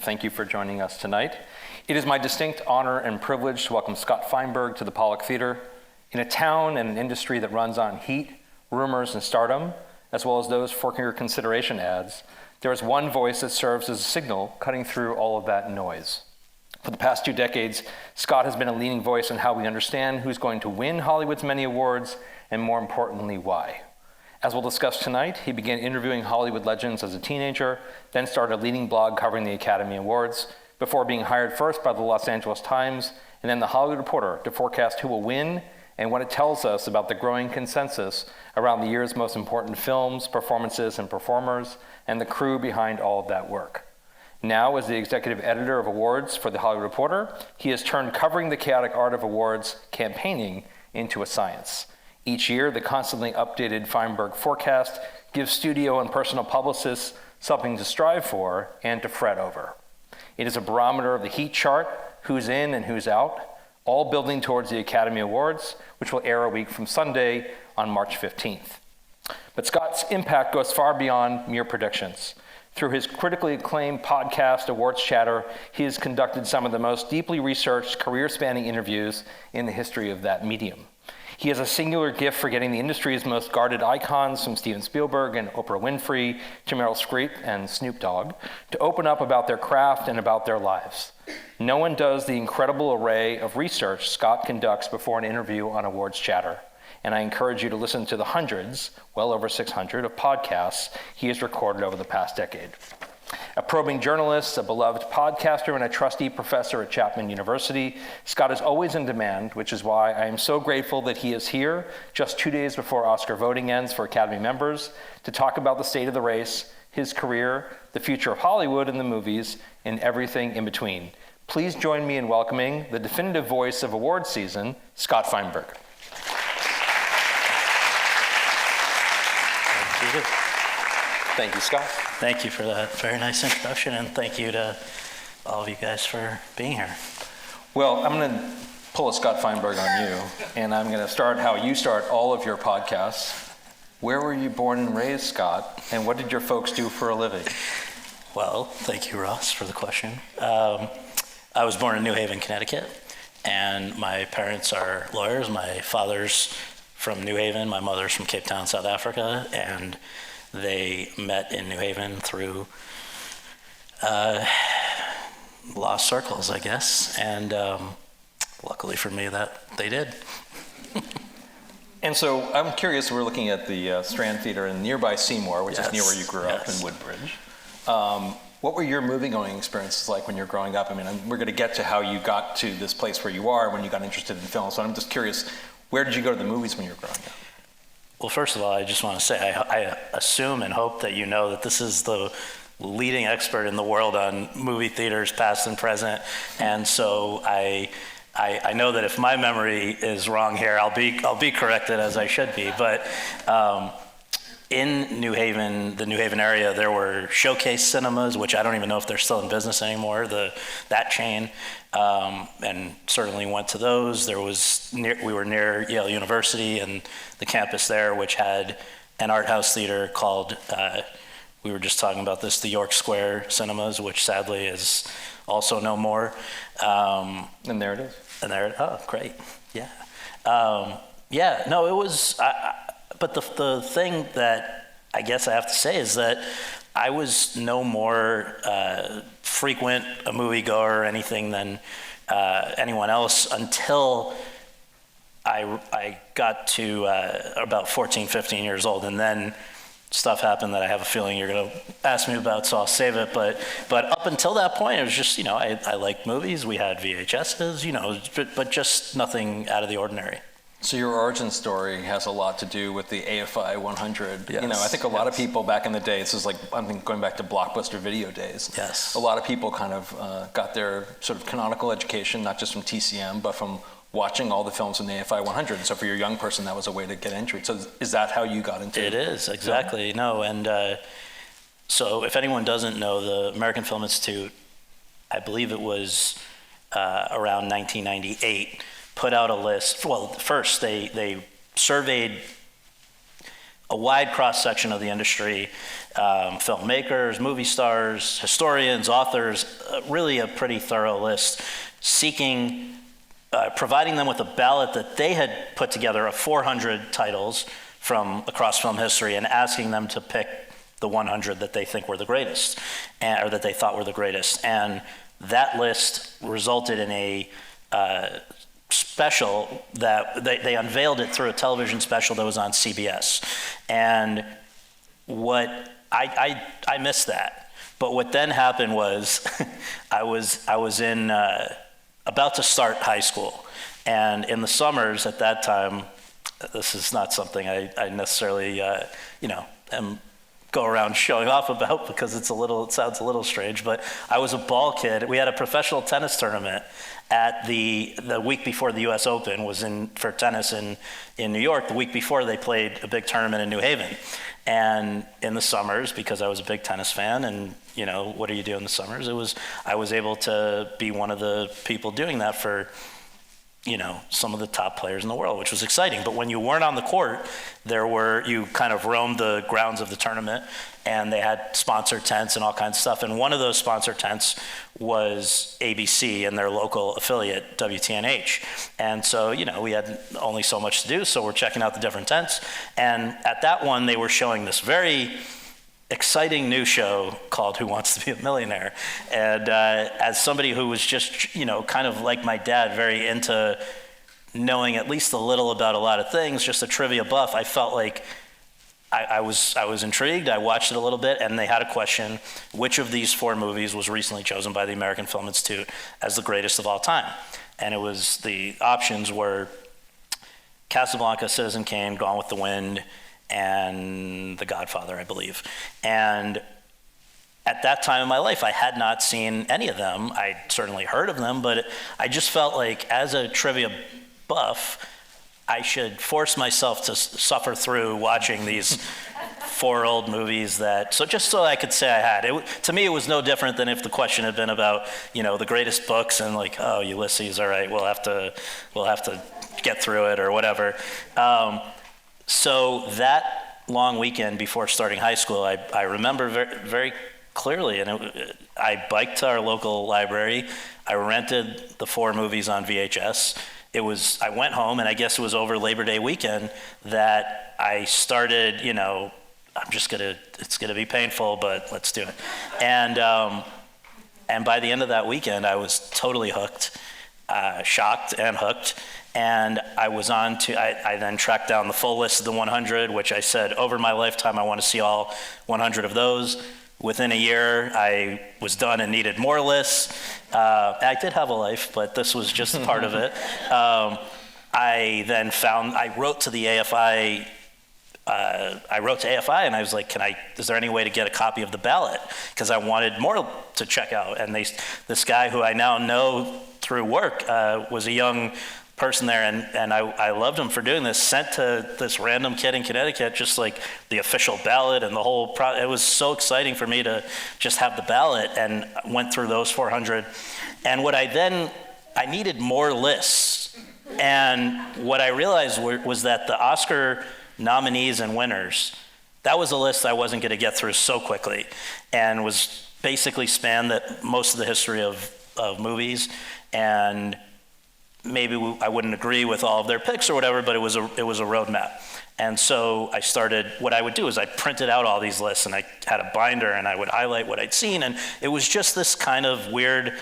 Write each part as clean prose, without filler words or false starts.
thank you for joining us tonight. It is my distinct honor and privilege to welcome Scott Feinberg to the Pollock Theater. In a town and an industry that runs on heat, rumors, and stardom, as well as those for your consideration ads, there is one voice that serves as a signal cutting through all of that noise. For the past 2 decades, Scott has been a leading voice in how we understand who's going to win Hollywood's many awards, and more importantly, why. As we'll discuss tonight, he began interviewing Hollywood legends as a teenager, then started a leading blog covering the Academy Awards, before being hired first by the Los Angeles Times and then the Hollywood Reporter to forecast who will win and what it tells us about the growing consensus around the year's most important films, performances, and performers, and the crew behind all of that work. Now, as the executive editor of awards for the Hollywood Reporter, he has turned covering the chaotic art of awards campaigning into a science. Each year, the constantly updated Fineberg Forecast gives studio and personal publicists something to strive for and to fret over. It is a barometer of the heat chart, who's in and who's out, all building towards the Academy Awards, which will air a week from Sunday on March 15th. But Scott's impact goes far beyond mere predictions. Through his critically acclaimed podcast, Awards Chatter, he has conducted some of the most deeply researched, career-spanning interviews in the history of that medium. He has a singular gift for getting the industry's most guarded icons, from Steven Spielberg and Oprah Winfrey to Meryl Streep and Snoop Dogg, to open up about their craft and about their lives. No one does the incredible array of research Scott conducts before an interview on Awards Chatter, and I encourage you to listen to the hundreds, well over 600, of podcasts he has recorded over the past decade. A probing journalist, a beloved podcaster, and a trustee professor at Chapman University, Scott is always in demand, which is why I am so grateful that he is here just 2 days before Oscar voting ends for Academy members to talk about the state of the race, his career, the future of Hollywood and the movies, and everything in between. Please join me in welcoming the definitive voice of awards season, Scott Feinberg. Thank you. Thank you, Scott. Thank you for that very nice introduction, and thank you to all of you guys for being here. Well, I'm going to pull a Scott Feinberg on you, and I'm going to start how you start all of your podcasts. Where were you born and raised, Scott, and what did your folks do for a living? Well, thank you, Ross, for the question. I was born in New Haven, Connecticut, and my parents are lawyers. My father's from New Haven, my mother's from Cape Town, South Africa, and they met in New Haven through lost circles, I guess, and luckily for me that they did. And so I'm curious, we're looking at the Strand Theater in nearby Seymour, which is near where you grew up in Woodbridge. What were your movie-going experiences like when you were growing up? I mean, we're going to get to how you got to this place where you are when you got interested in film, so I'm just curious, where did you go to the movies when you were growing up? Well, first of all, I just want to say I assume and hope that you know that this is the leading expert in the world on movie theaters, past and present, and so I know that if my memory is wrong here, I'll be corrected as I should be. But in New Haven, the New Haven area, there were Showcase cinemas, which I don't even know if they're still in business anymore. That chain. And certainly went to those. We were near Yale University and the campus there, which had an art house theater called, we were just talking about this, the York Square Cinemas, which sadly is also no more. And there it is. Oh, great, yeah. No, it was, but the thing that I guess I have to say is that I was no more frequent a moviegoer or anything than anyone else until I got to about 14, 15 years old, and then stuff happened that I have a feeling you're going to ask me about, so I'll save it. But up until that point, it was just, I liked movies. We had VHSs, but just nothing out of the ordinary. So your origin story has a lot to do with the AFI 100. Yes, I think a lot of people back in the day, this is like, I think going back to Blockbuster video days. Yes. A lot of people kind of got their sort of canonical education, not just from TCM, but from watching all the films in the AFI 100. So for your young person, that was a way to get entry. So is that how you got into it? It is, exactly. Yeah. No, and so if anyone doesn't know, the American Film Institute, I believe it was around 1998, put out a list. Well, first they surveyed a wide cross-section of the industry, filmmakers, movie stars, historians, authors, really a pretty thorough list, providing them with a ballot that they had put together of 400 titles from across film history and asking them to pick the 100 that they think were the greatest, or that they thought were the greatest. And that list resulted in a special that they unveiled it through a television special that was on CBS. And I missed that. But what then happened was I was in about to start high school, and in the summers at that time, this is not something I necessarily go around showing off about because it sounds a little strange, but I was a ball kid. We had a professional tennis tournament at the week before the U.S. Open was for tennis in New York. The week before, they played a big tournament in New Haven. And in the summers, because I was a big tennis fan, and what do you do in the summers? I was able to be one of the people doing that for some of the top players in the world, which was exciting. But when you weren't on the court, you kind of roamed the grounds of the tournament, and they had sponsored tents and all kinds of stuff. And one of those sponsored tents was ABC and their local affiliate, WTNH. And so, we had only so much to do, so we're checking out the different tents. And at that one, they were showing this very exciting new show called Who Wants to Be a Millionaire? And as somebody who was just, kind of like my dad, very into knowing at least a little about a lot of things, just a trivia buff, I felt like I was intrigued. I watched it a little bit, and they had a question: which of these 4 movies was recently chosen by the American Film Institute as the greatest of all time? And the options were Casablanca, Citizen Kane, Gone with the Wind, and The Godfather, I believe. And at that time in my life, I had not seen any of them. I'd certainly heard of them, but I just felt like, as a trivia buff, I should force myself to suffer through watching these 4 old movies just so I could say I had. To me, it was no different than if the question had been about, the greatest books, and like, oh, Ulysses, all right, we'll have to get through it or whatever. So that long weekend before starting high school, I remember very, very clearly, and I biked to our local library. I rented the 4 movies on VHS. I went home, and I guess it was over Labor Day weekend that I started, it's gonna be painful, but let's do it. And by the end of that weekend, I was totally hooked, shocked and hooked. And I then tracked down the full list of the 100, which I said, over my lifetime, I want to see all 100 of those. Within a year, I was done and needed more lists. I did have a life, but this was just part of it. I wrote to the AFI. And I was like, is there any way to get a copy of the ballot? Because I wanted more to check out. And this guy who I now know through work was a young person there, and I loved him for doing this, sent to this random kid in Connecticut just like the official ballot and the whole it was so exciting for me to just have the ballot, and went through those 400. And I needed more lists, and what I realized was that the Oscar nominees and winners, that was a list I wasn't going to get through so quickly, and was basically spanned most of the history of movies. And maybe I wouldn't agree with all of their picks or whatever, but it was a roadmap. And so what I would do is I printed out all these lists, and I had a binder, and I would highlight what I'd seen. And it was just this kind of weird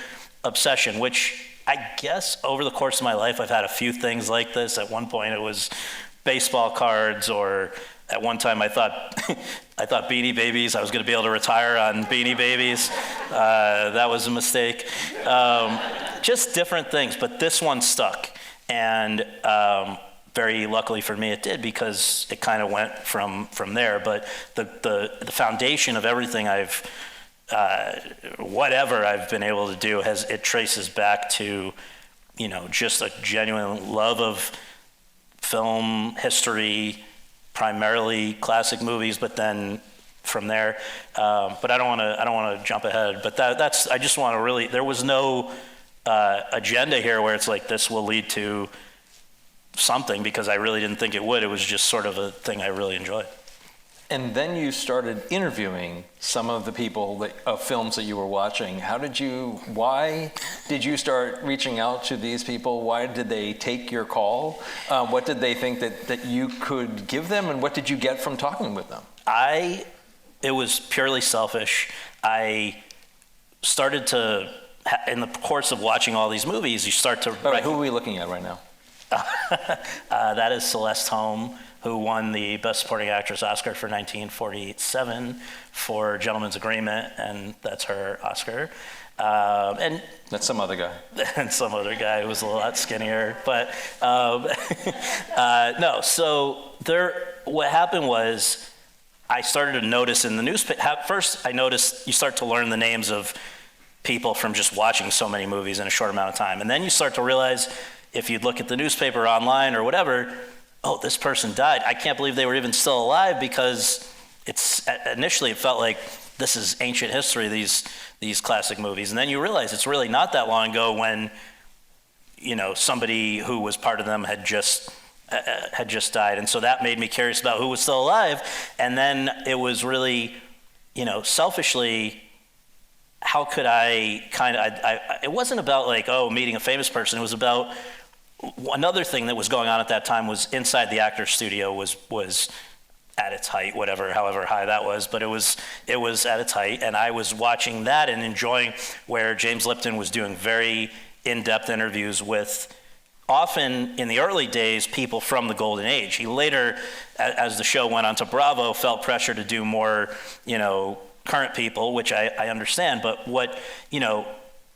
obsession, which I guess over the course of my life, I've had a few things like this. At one point it was baseball cards, or at one time I thought Beanie Babies, I was going to be able to retire on Beanie Babies. That was a mistake. Just different things, but this one stuck. And very luckily for me, it did, because it kind of went from there. But the foundation of everything whatever I've been able to do, it traces back to, just a genuine love of film history, primarily classic movies, but then from there. But I don't want to jump ahead. But I just want to really. There was no agenda here where it's like this will lead to something, because I really didn't think it would. It was just sort of a thing I really enjoyed. And then you started interviewing some of the people of films that you were watching. Why did you start reaching out to these people? Why did they take your call? What did they think that you could give them, and what did you get from talking with them? It was purely selfish. I started to, in the course of watching all these movies, you start to... All right, who are we looking at right now? That is Celeste Holm, who won the Best Supporting Actress Oscar for 1947 for Gentleman's Agreement, and that's her Oscar. And that's some other guy. And some other guy who was a lot skinnier. But no, so what happened was I started to notice in the newspaper, first I noticed you start to learn the names of people from just watching so many movies in a short amount of time. And then you start to realize, if you'd look at the newspaper online or whatever, oh, this person died. I can't believe they were even still alive, because initially it felt like this is ancient history, these classic movies. And then you realize it's really not that long ago when, somebody who was part of them had just died. And so that made me curious about who was still alive. And then it was really, selfishly, how could I it wasn't about meeting a famous person. It was about another thing that was going on at that time was inside the actor's studio was at its height, however high that was, but it was at its height, and I was watching that and enjoying where James Lipton was doing very in-depth interviews with, often in the early days, people from the Golden Age. He later, as the show went on to Bravo, felt pressure to do more, current people, which I understand, but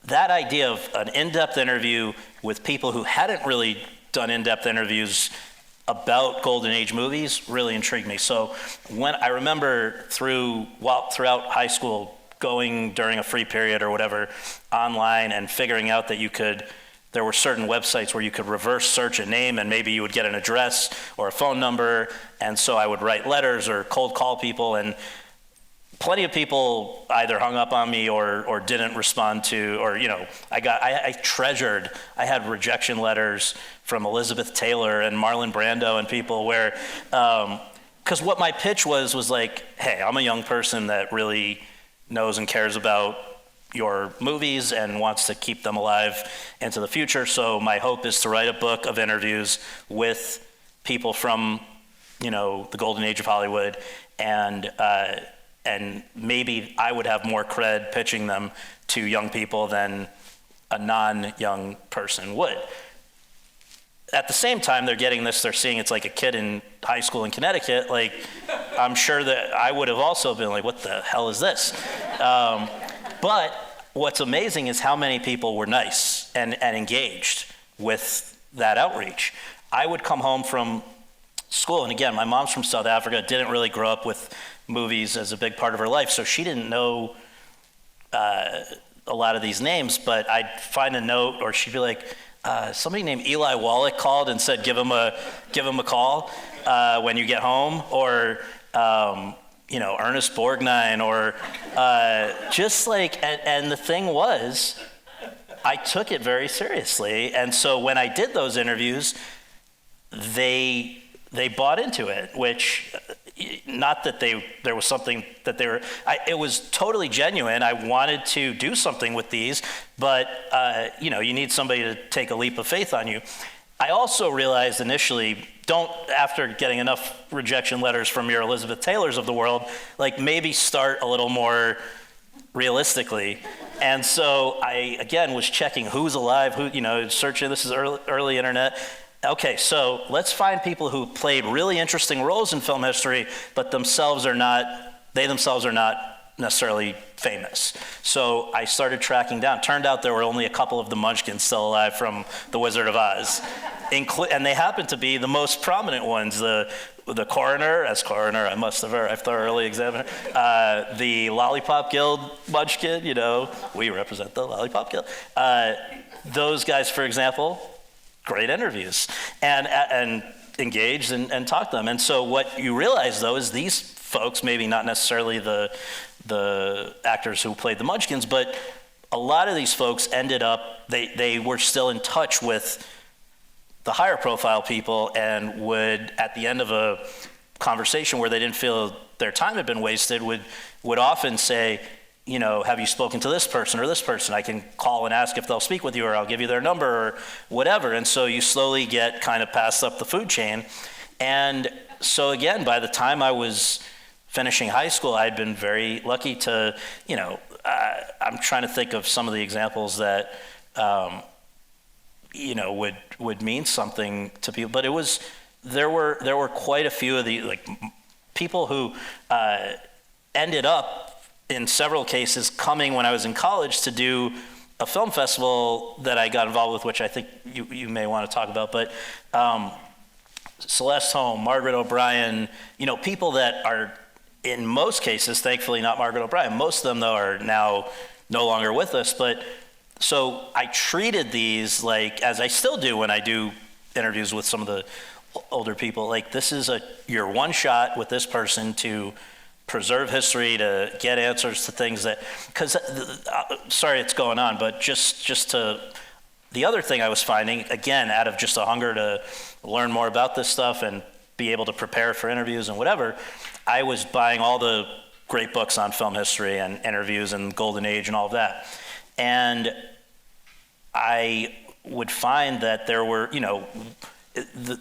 that idea of an in-depth interview with people who hadn't really done in-depth interviews about Golden Age movies really intrigued me. So when I remember throughout high school, going during a free period or whatever online and figuring out that there were certain websites where you could reverse search a name and maybe you would get an address or a phone number. And so I would write letters or cold call people, and plenty of people either hung up on me or didn't respond to, or, I had rejection letters from Elizabeth Taylor and Marlon Brando and people where, because what my pitch was like, hey, I'm a young person that really knows and cares about your movies and wants to keep them alive into the future. So my hope is to write a book of interviews with people from, the Golden Age of Hollywood, and maybe I would have more cred pitching them to young people than a non-young person would. At the same time, they're getting this, they're seeing it's like a kid in high school in Connecticut. I'm sure that I would have also been like, what the hell is this? But what's amazing is how many people were nice and engaged with that outreach. I would come home from school, and again, my mom's from South Africa, didn't really grow up with movies as a big part of her life, so she didn't know a lot of these names, but I'd find a note, or she'd be like, somebody named Eli Wallach called and said, give him a call when you get home, or Ernest Borgnine, or and the thing was, I took it very seriously, and so when I did those interviews, they bought into it, which, not that there was something that it was totally genuine. I wanted to do something with these, but you need somebody to take a leap of faith on you. I also realized initially, after getting enough rejection letters from your Elizabeth Taylors of the world, maybe start a little more realistically. And so I, again, was checking who's alive, searching, this is early internet. Okay, so let's find people who played really interesting roles in film history, but they themselves are not necessarily famous. So I started tracking down. Turned out there were only a couple of the Munchkins still alive from The Wizard of Oz. And they happened to be the most prominent ones. The coroner, I must have I've thoroughly examined her. The Lollipop Guild Munchkin, we represent the Lollipop Guild. Those guys, for example, great interviews and engaged and talked to them. And so what you realize, though, is these folks, maybe not necessarily the actors who played the Munchkins, but a lot of these folks ended up, they were still in touch with the higher profile people and would, at the end of a conversation where they didn't feel their time had been wasted would often say, you know, have you spoken to this person or this person? I can call and ask if they'll speak with you, or I'll give you their number or whatever. And so you slowly get kind of passed up the food chain. And so again, by the time I was finishing high school, I'd been very lucky to, you know, I'm trying to think of some of the examples that, you know, would mean something to people. But there were quite a few of the like people who ended up in several cases coming when I was in college to do a film festival that I got involved with, which I think you may want to talk about. But Celeste Holm, Margaret O'Brien, you know, people that are in most cases, thankfully not Margaret O'Brien. Most of them though are now no longer with us. But so I treated these like, as I still do when I do interviews with some of the older people, like this is your one shot with this person to preserve history, to get answers to things that, because sorry it's going on, but just to, the other thing I was finding, again, out of just a hunger to learn more about this stuff and be able to prepare for interviews and whatever, I was buying all the great books on film history and interviews and Golden Age and all of that. And I would find that there were, you know,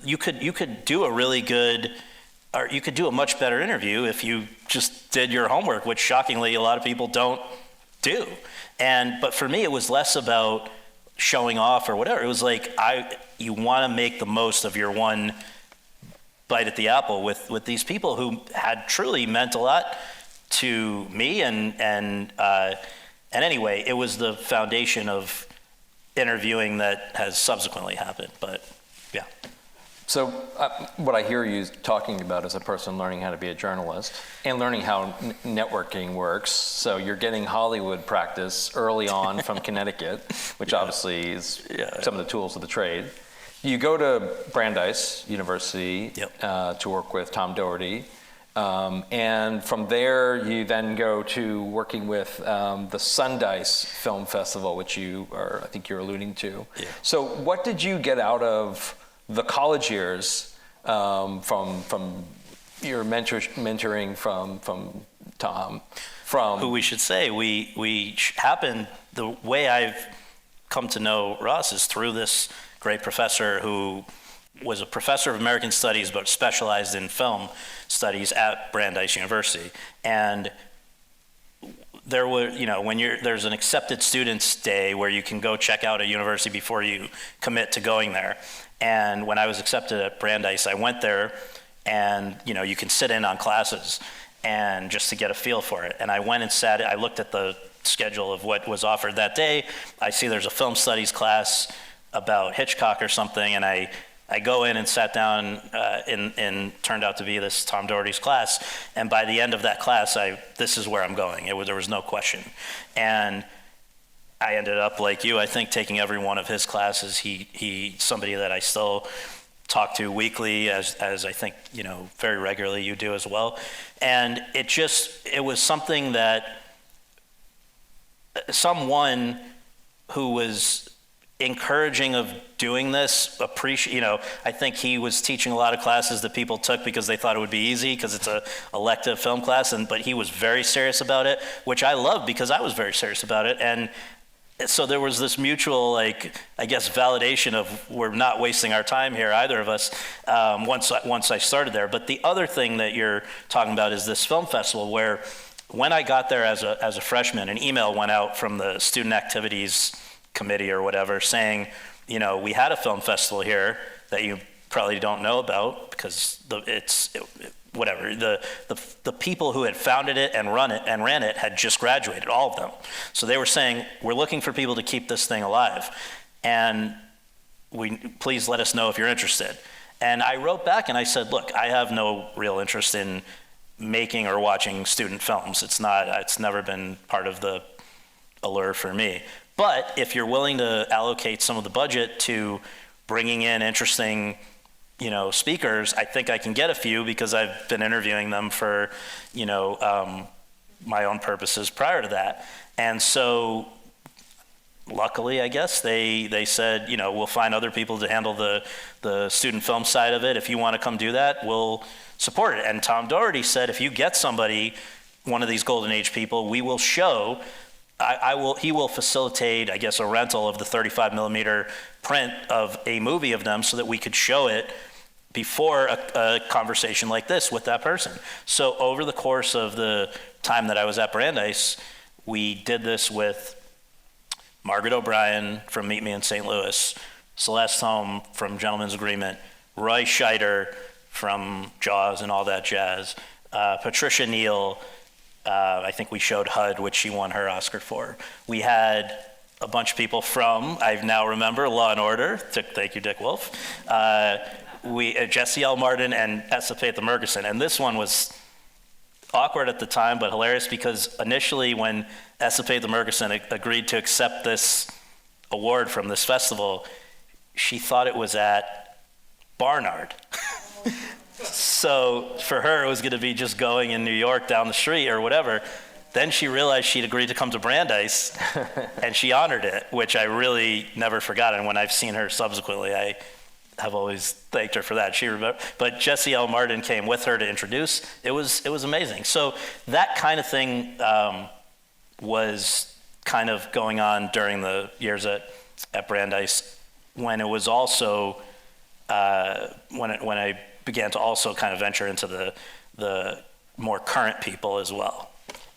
you could do a really good, or you could do a much better interview if you just did your homework, which shockingly a lot of people don't do. But for me, it was less about showing off or whatever. It was like you want to make the most of your one bite at the apple with these people who had truly meant a lot to me. And anyway, it was the foundation of interviewing that has subsequently happened. But yeah. So what I hear you talking about is a person learning how to be a journalist and learning how networking works. So you're getting Hollywood practice early on from Connecticut, which obviously is some of the tools of the trade. You go to Brandeis University to work with Tom Doherty. And from there, you then go to working with the Sundice Film Festival, which I think you're alluding to. Yeah. So what did you get out of the college years from your mentoring from Tom? Who we should say, we happened, the way I've come to know Ross is through this great professor who was a professor of American Studies but specialized in film studies at Brandeis University. And there were, you know, there's an accepted students day where you can go check out a university before you commit to going there. And when I was accepted at Brandeis, I went there and, you know, you can sit in on classes and just to get a feel for it. And I went and I looked at the schedule of what was offered that day. I see there's a film studies class about Hitchcock or something, and I go in and sat down and turned out to be this Tom Doherty's class. And by the end of that class, this is where I'm going. There was no question. And I ended up, like you, I think, taking every one of his classes. He somebody that I still talk to weekly, as I think, you know, very regularly you do as well. And it was something that someone who was encouraging of doing this, you know, I think he was teaching a lot of classes that people took because they thought it would be easy because it's a elective film class, but he was very serious about it, which I loved because I was very serious about it. And so there was this mutual, like, I guess, validation of we're not wasting our time here, either of us, once I started there. But the other thing that you're talking about is this film festival where when I got there as a freshman, an email went out from the student activities committee or whatever saying, you know, we had a film festival here that you probably don't know about because the people who had founded it and ran it had just graduated, all of them. So they were saying, we're looking for people to keep this thing alive, and please let us know if you're interested. And I wrote back and I said, look, I have no real interest in making or watching student films. It's never been part of the allure for me. But if you're willing to allocate some of the budget to bringing in interesting, you know, speakers, I think I can get a few because I've been interviewing them for, you know, my own purposes prior to that. And so luckily, I guess, they said, we'll find other people to handle the student film side of it. If you want to come do that, we'll support it. And Tom Doherty said, if you get somebody, one of these Golden Age people, we will show, he will facilitate, I guess, a rental of the 35 millimeter print of a movie of them so that we could show it before a conversation like this with that person. So over the course of the time that I was at Brandeis, we did this with Margaret O'Brien from Meet Me in St. Louis, Celeste Holm from Gentleman's Agreement, Roy Scheider from Jaws and all that jazz, Patricia Neal, I think we showed HUD, which she won her Oscar for. We had a bunch of people from, I now remember, Law and Order, thank you, Dick Wolf, Jesse L. Martin and Esapatha Murgison. And this one was awkward at the time, but hilarious, because initially when Esapatha Murgison agreed to accept this award from this festival, she thought it was at Barnard. So for her, it was going to be just going in New York down the street or whatever. Then she realized she'd agreed to come to Brandeis, and she honored it, which I really never forgot. And when I've seen her subsequently, I have always thanked her for that. But Jesse L. Martin came with her to introduce. It was amazing. So that kind of thing was kind of going on during the years at Brandeis, when it was also when I began to also kind of venture into the more current people as well.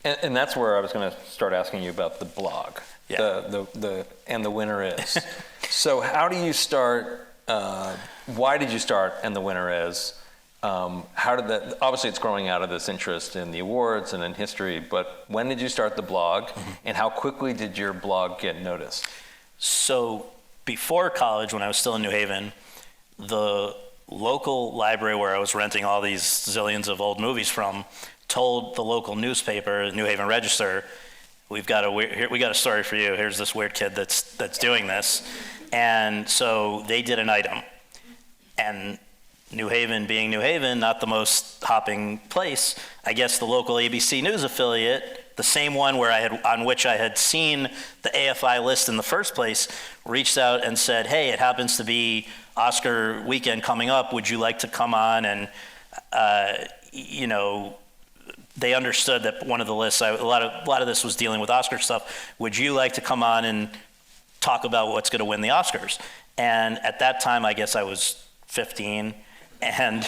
And that's where I was going to start asking you about the blog. Yeah. And the winner is. So how do you start? Why did you start? And the winner is. How did that? Obviously, it's growing out of this interest in the awards and in history. But when did you start the blog? Mm-hmm. And how quickly did your blog get noticed? So before college, when I was still in New Haven, the local library where I was renting all these zillions of old movies from told the local newspaper, the New Haven Register, we got a story for you. Here's this weird kid that's doing this. And so they did an item. And New Haven being New Haven, not the most hopping place, I guess the local ABC News affiliate, the same one on which I had seen the AFI list in the first place, reached out and said, hey, it happens to be Oscar weekend coming up. Would you like to come on? And, they understood that one of the lists, a lot of this was dealing with Oscar stuff. Would you like to come on and talk about what's going to win the Oscars? And at that time, I guess I was 15, and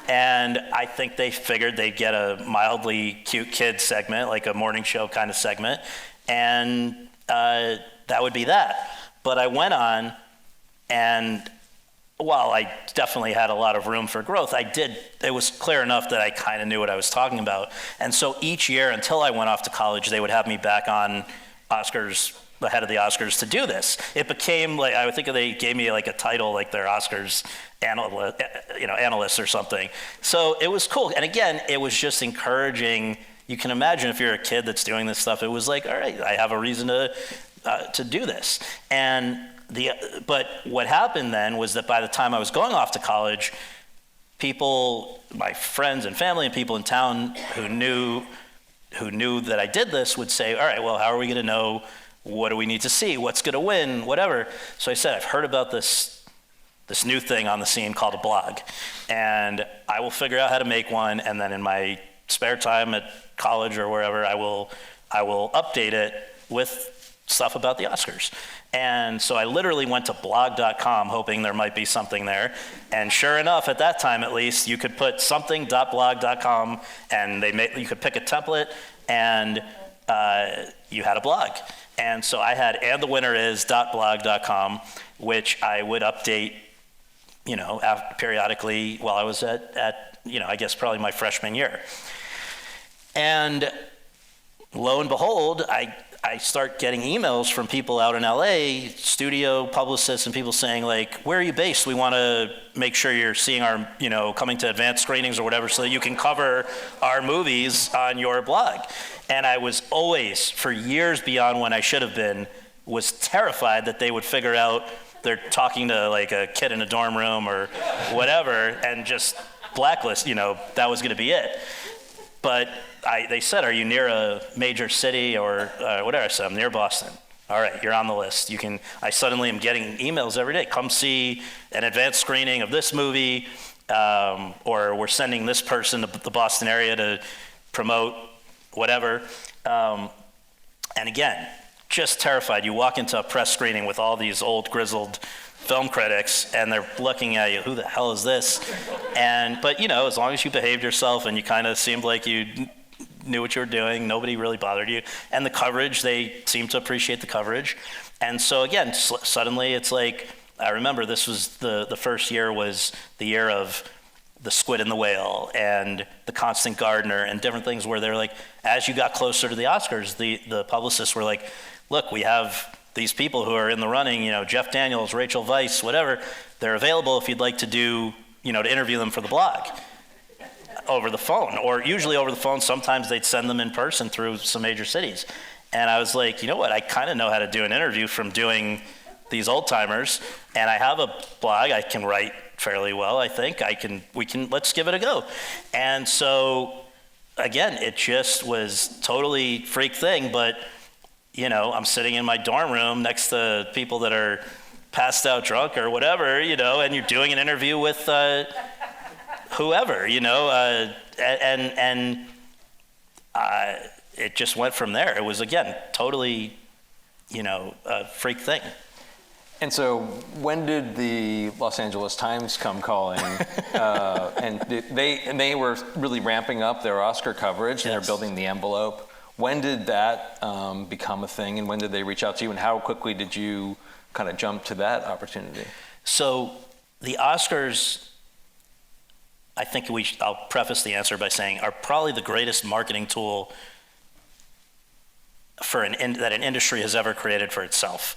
and I think they figured they'd get a mildly cute kid segment, like a morning show kind of segment, and that would be that. But I went on, and while I definitely had a lot of room for growth, it was clear enough that I kind of knew what I was talking about. And so each year until I went off to college, they would have me back on Oscars, the head of the Oscars, to do this. It became like, I would think they gave me like a title, like their Oscars analyst or something. So it was cool. And again, it was just encouraging. You can imagine if you're a kid that's doing this stuff, it was like, all right, I have a reason to do this. But what happened then was that by the time I was going off to college, people, my friends and family and people in town who knew that I did this would say, all right, well, how are we going to know? What do we need to see? What's going to win? Whatever. So I said, I've heard about this new thing on the scene called a blog, and I will figure out how to make one, and then in my spare time at college or wherever, I will update it with stuff about the Oscars. And so I literally went to blog.com hoping there might be something there. And sure enough, at that time at least, you could put something.blog.com and you could pick a template and you had a blog. And so I had andthewinneris.blog.com, which I would update, periodically while I was at I guess probably my freshman year. And lo and behold, I start getting emails from people out in LA, studio publicists and people saying like, where are you based? We want to make sure you're seeing our, coming to advanced screenings or whatever so that you can cover our movies on your blog. And I was always, for years beyond when I should have been, was terrified that they would figure out they're talking to like a kid in a dorm room or whatever and just blacklist, that was going to be it. But they said, are you near a major city or whatever? I said, I'm near Boston. all right, you're on the list. I suddenly am getting emails every day. Come see an advanced screening of this movie, or we're sending this person to the Boston area to promote whatever. And again, just terrified. You walk into a press screening with all these old grizzled film critics, and they're looking at you, who the hell is this? But as long as you behaved yourself and you kind of seemed like you knew what you were doing, nobody really bothered you. And the coverage, they seemed to appreciate the coverage. And so again, suddenly it's like, I remember this was the first year was the year of the Squid and the Whale and the Constant Gardener and different things where they're like, as you got closer to the Oscars, the publicists were like, look, we have these people who are in the running, Jeff Daniels, Rachel Weisz, whatever, they're available if you'd like to to interview them for the blog over the phone, or usually over the phone. Sometimes they'd send them in person through some major cities. And I was like, you know what, I kind of know how to do an interview from doing these old timers, and I have a blog, I can write fairly well, I think. Let's give it a go. And so, again, it just was totally freak thing, but I'm sitting in my dorm room next to people that are passed out drunk or whatever, and you're doing an interview with whoever, it just went from there. It was, again, totally, a freak thing. And so when did the Los Angeles Times come calling? And they were really ramping up their Oscar coverage, and they're building the envelope. When did that become a thing, and when did they reach out to you, and how quickly did you kind of jump to that opportunity? So the Oscars, I think I'll preface the answer by saying, are probably the greatest marketing tool that an industry has ever created for itself.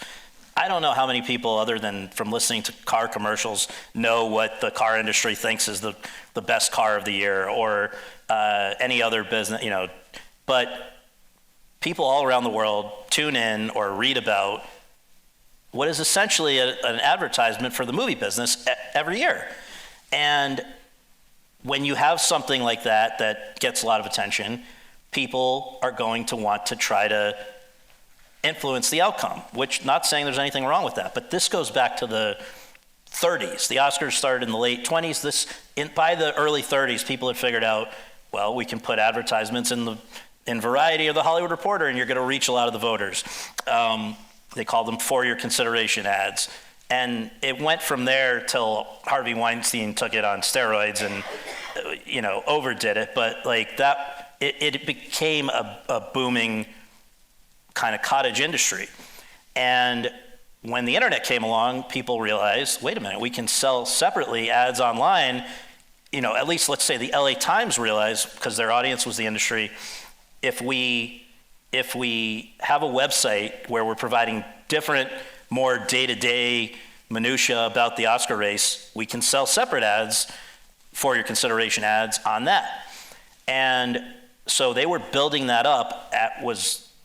I don't know how many people, other than from listening to car commercials, know what the car industry thinks is the best car of the year, or any other business, but people all around the world tune in or read about what is essentially an advertisement for the movie business every year. And when you have something like that gets a lot of attention, people are going to want to try to influence the outcome, which, not saying there's anything wrong with that, but this goes back to the 30s. The Oscars started in the late 20s. By the early 30s, people had figured out, well, we can put advertisements in Variety or the Hollywood Reporter, and you're going to reach a lot of the voters. They called them for your consideration ads. And it went from there till Harvey Weinstein took it on steroids and, overdid it. But like that, it became a booming kind of cottage industry. And when the internet came along, people realized, wait a minute, we can sell separately ads online. At least let's say the LA Times realized, because their audience was the industry, if we have a website where we're providing different, more day-to-day minutia about the Oscar race, we can sell separate ads, for your consideration ads, on that. And so they were building that up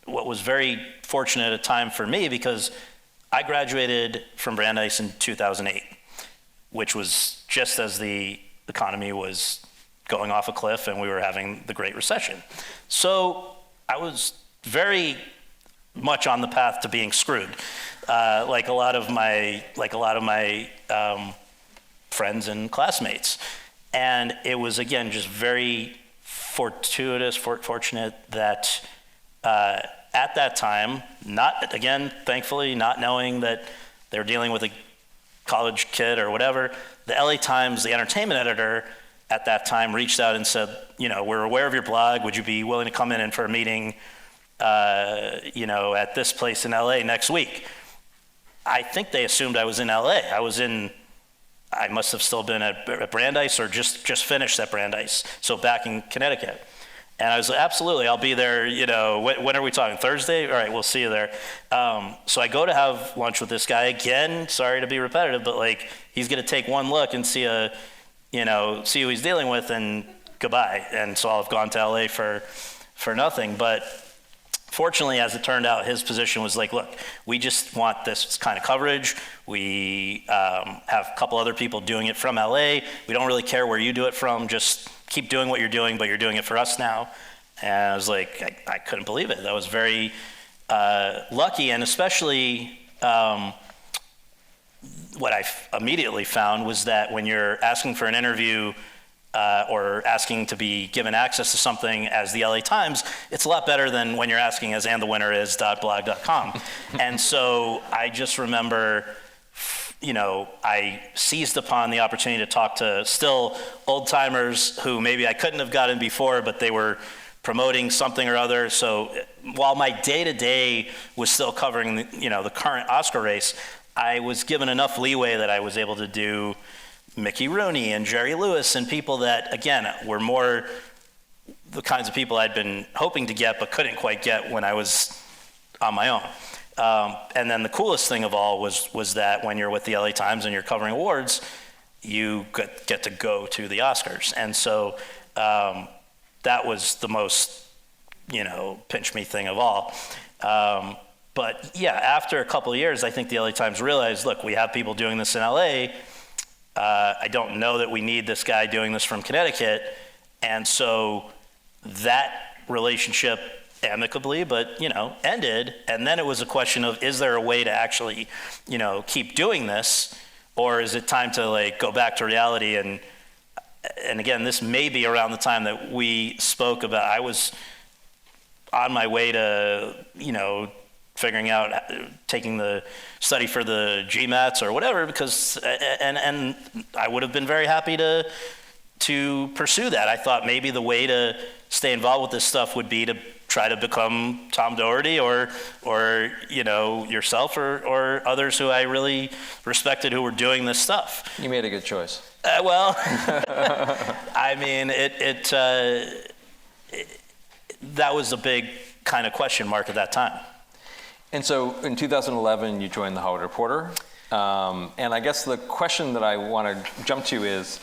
what was very fortunate at a time for me, because I graduated from Brandeis in 2008, which was just as the economy was going off a cliff and we were having the Great Recession. So I was very much on the path to being screwed, like a lot of my friends and classmates. And it was, again, just very fortunate that at that time, thankfully, not knowing that they were dealing with a college kid or whatever, the LA Times, the entertainment editor at that time, reached out and said, we're aware of your blog. Would you be willing to come in for a meeting, at this place in LA next week? I think they assumed I was in LA. I must have still been at Brandeis, or just finished at Brandeis, so back in Connecticut. And I was like, absolutely, I'll be there, when are we talking, Thursday? All right, we'll see you there. So I go to have lunch with this guy again, sorry to be repetitive, but like, he's gonna take one look and see who he's dealing with, and goodbye. And so I'll have gone to LA for nothing. But fortunately, as it turned out, his position was like, look, we just want this kind of coverage. We have a couple other people doing it from LA. We don't really care where you do it from, just keep doing what you're doing, but you're doing it for us now. And I was like, I couldn't believe it. That was very lucky, and especially what I immediately found was that when you're asking for an interview or asking to be given access to something as the LA Times, it's a lot better than when you're asking as andthewinneris.blog.com. And so I just remember, I seized upon the opportunity to talk to still old timers who maybe I couldn't have gotten before, but they were promoting something or other. So while my day-to-day was still covering the current Oscar race, I was given enough leeway that I was able to do Mickey Rooney and Jerry Lewis and people that, again, were more the kinds of people I'd been hoping to get but couldn't quite get when I was on my own. And then the coolest thing of all was that when you're with the LA Times and you're covering awards, you get to go to the Oscars. And so that was the most, pinch me thing of all. But yeah, after a couple of years, I think the LA Times realized, look, we have people doing this in LA. I don't know that we need this guy doing this from Connecticut. And so that relationship amicably, but, ended. And then it was a question of, is there a way to actually, keep doing this? Or is it time to go back to reality? And again, this may be around the time that we spoke about, I was on my way to, figuring out, taking the study for the GMATs or whatever, because, and I would have been very happy to pursue that. I thought maybe the way to stay involved with this stuff would be to try to become Tom Doherty or yourself or others who I really respected who were doing this stuff. You made a good choice. Well, I mean, that was a big kind of question mark at that time. And so in 2011, you joined the Hollywood Reporter. And I guess the question that I want to jump to is,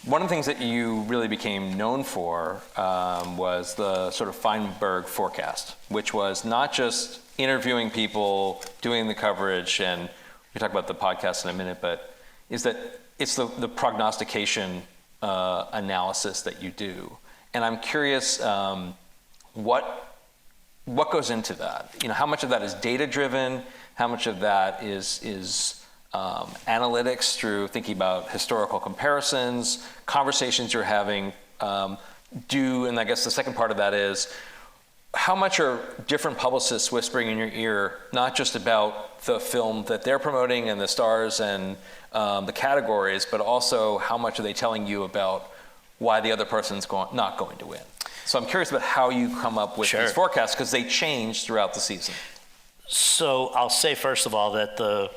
one of the things that you really became known for was the sort of Feinberg Forecast, which was not just interviewing people, doing the coverage, and we'll talk about the podcast in a minute, but is that it's the prognostication analysis that you do. And I'm curious, what goes into that? How much of that is data-driven? How much of that is analytics through thinking about historical comparisons, conversations you're having? And I guess the second part of that is, how much are different publicists whispering in your ear, not just about the film that they're promoting and the stars and the categories, but also how much are they telling you about why the other person's not going to win? So I'm curious about how you come up with these forecasts, because they change throughout the season. So I'll say, first of all, that the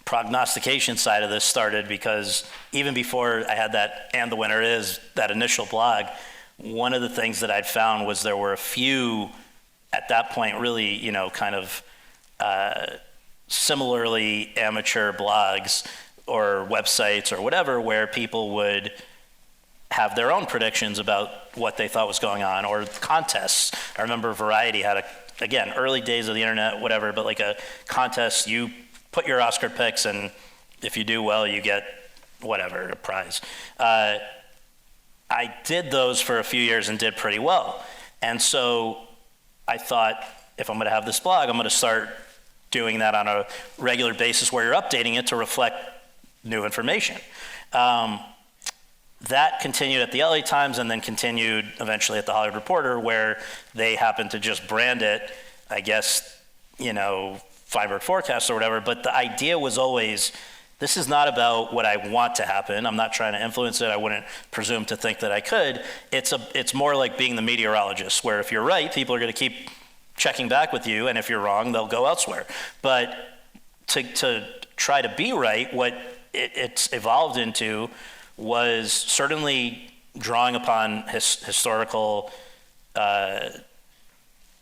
prognostication side of this started because even before I had that And the Winner Is, that initial blog, one of the things that I'd found was there were a few, at that point, really, kind of similarly amateur blogs or websites or whatever, where people would have their own predictions about what they thought was going on, or contests. I remember Variety had again, early days of the internet, whatever, but a contest, you put your Oscar picks, and if you do well, you get whatever, a prize. I did those for a few years and did pretty well. And so I thought, if I'm gonna have this blog, I'm gonna start doing that on a regular basis where you're updating it to reflect new information. That continued at the LA Times and then continued eventually at the Hollywood Reporter, where they happened to just brand it, I guess, Fineberg Forecast or whatever. But the idea was always, this is not about what I want to happen. I'm not trying to influence it. I wouldn't presume to think that I could. It's more like being the meteorologist, where if you're right, people are going to keep checking back with you, and if you're wrong, they'll go elsewhere. But to try to be right, what it's evolved into was certainly drawing upon historical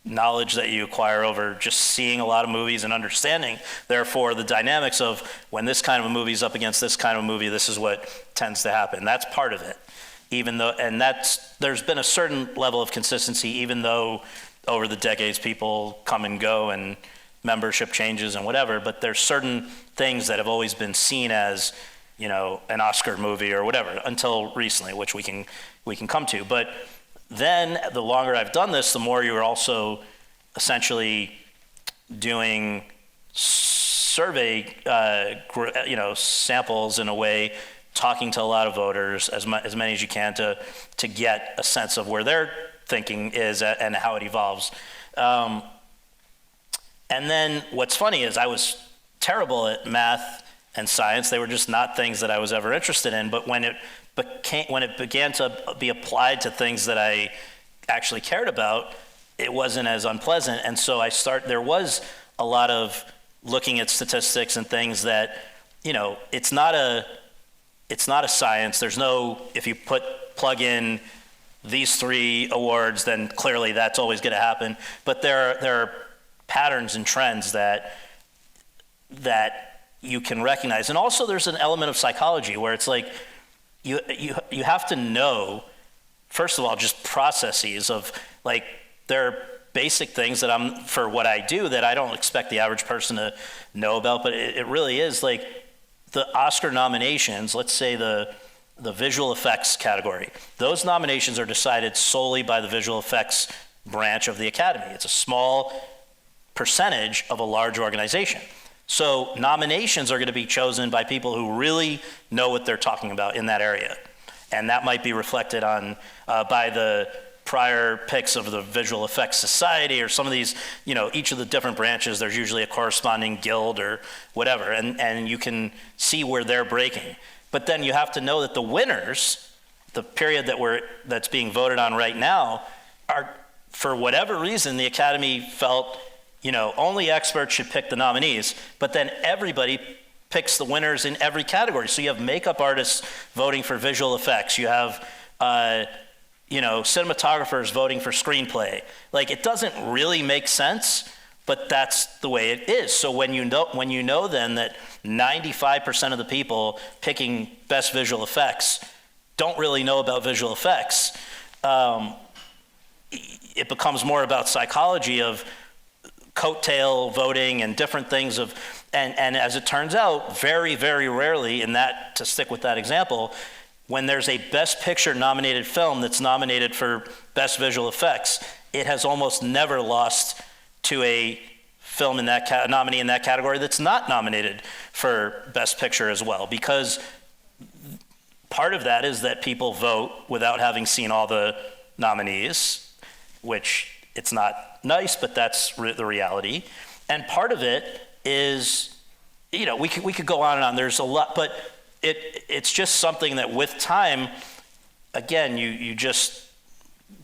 knowledge that you acquire over just seeing a lot of movies and understanding, therefore, the dynamics of when this kind of a movie is up against this kind of a movie, this is what tends to happen. That's part of it. There's been a certain level of consistency, even though over the decades people come and go and membership changes and whatever, but there's certain things that have always been seen as an Oscar movie or whatever, until recently, which we can come to. But then the longer I've done this, the more you're also essentially doing survey, samples in a way, talking to a lot of voters, as many as you can, to get a sense of where their thinking is and how it evolves. And then what's funny is I was terrible at math and science. They were just not things that I was ever interested in. But when it began to be applied to things that I actually cared about, it wasn't as unpleasant. And so there was a lot of looking at statistics and things that, it's not a science. There's no, if you plug in these 3 awards, then clearly that's always going to happen. But there are patterns and trends that you can recognize. And also there's an element of psychology where it's like you have to know, first of all, just processes of, like, there are basic things that for what I do that I don't expect the average person to know about, but it really is like the Oscar nominations, let's say the visual effects category. Those nominations are decided solely by the visual effects branch of the Academy. It's a small percentage of a large organization. So nominations are going to be chosen by people who really know what they're talking about in that area. And that might be reflected on by the prior picks of the Visual Effects Society or some of these, each of the different branches, there's usually a corresponding guild or whatever, and you can see where they're breaking. But then you have to know that the winners, the period that's being voted on right now, are, for whatever reason, the Academy felt, only experts should pick the nominees, but then everybody picks the winners in every category. So you have makeup artists voting for visual effects. You have, cinematographers voting for screenplay. Like, it doesn't really make sense, but that's the way it is. So when you know then that 95% of the people picking best visual effects don't really know about visual effects, it becomes more about psychology of coattail voting and different things and as it turns out, very, very rarely, to stick with that example, when there's a Best Picture nominated film that's nominated for Best Visual Effects, it has almost never lost to a film in that nominee in that category that's not nominated for Best Picture as well, because part of that is that people vote without having seen all the nominees, which it's not nice, but that's the reality. And part of it is, we could go on and on. There's a lot, but it's just something that with time, again, you just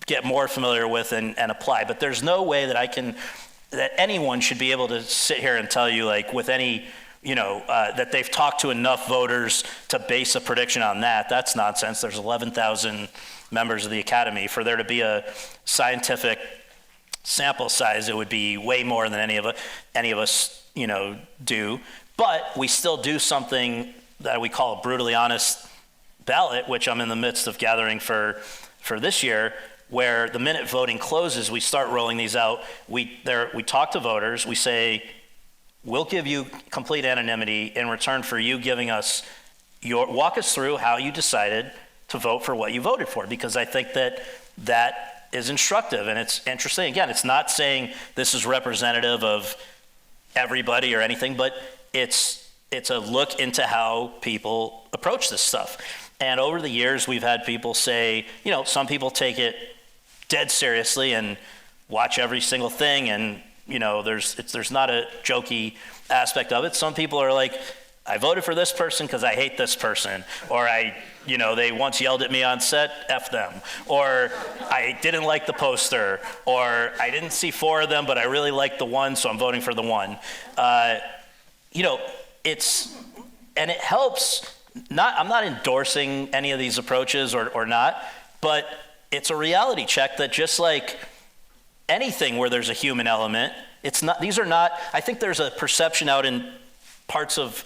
get more familiar with and apply. But there's no way that anyone should be able to sit here and tell you, like, with any, that they've talked to enough voters to base a prediction on that. That's nonsense. There's 11,000 members of the Academy. For there to be a scientific sample size, it would be way more than any of us, do. But we still do something that we call a brutally honest ballot, which I'm in the midst of gathering for this year, where the minute voting closes, we start rolling these out. We talk to voters. We say, we'll give you complete anonymity in return for you giving us walk us through how you decided to vote for what you voted for, because I think that is instructive and it's interesting. Again, it's not saying this is representative of everybody or anything, but it's a look into how people approach this stuff. And over the years, we've had people say, some people take it dead seriously and watch every single thing, and there's not a jokey aspect of it. Some people are like, I voted for this person because I hate this person, or they once yelled at me on set, F them, or I didn't like the poster, or I didn't see 4 of them, but I really liked the one, so I'm voting for the one. And it helps. I'm not endorsing any of these approaches or not, but it's a reality check that just like anything where there's a human element, I think there's a perception out in parts of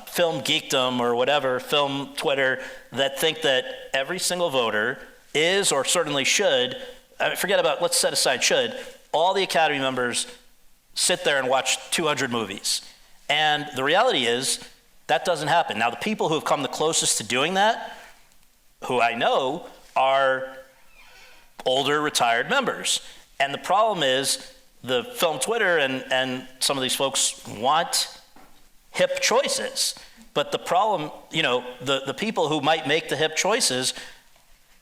film geekdom or whatever, film Twitter, that think that every single voter is, or certainly should, let's set aside should, all the Academy members sit there and watch 200 movies. And the reality is that doesn't happen. Now, the people who have come the closest to doing that, who I know, are older retired members. And the problem is the film Twitter and some of these folks want hip choices. But the problem, the people who might make the hip choices,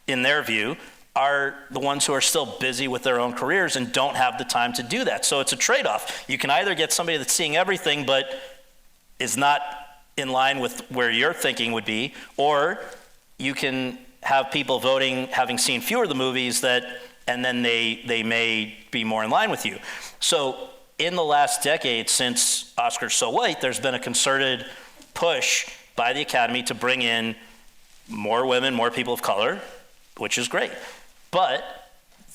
in their view, are the ones who are still busy with their own careers and don't have the time to do that. So it's a trade-off. You can either get somebody that's seeing everything but is not in line with where your thinking would be, or you can have people voting having seen fewer of the movies and then they may be more in line with you. So in the last decade, since Oscars So White, there's been a concerted push by the Academy to bring in more women, more people of color, which is great. But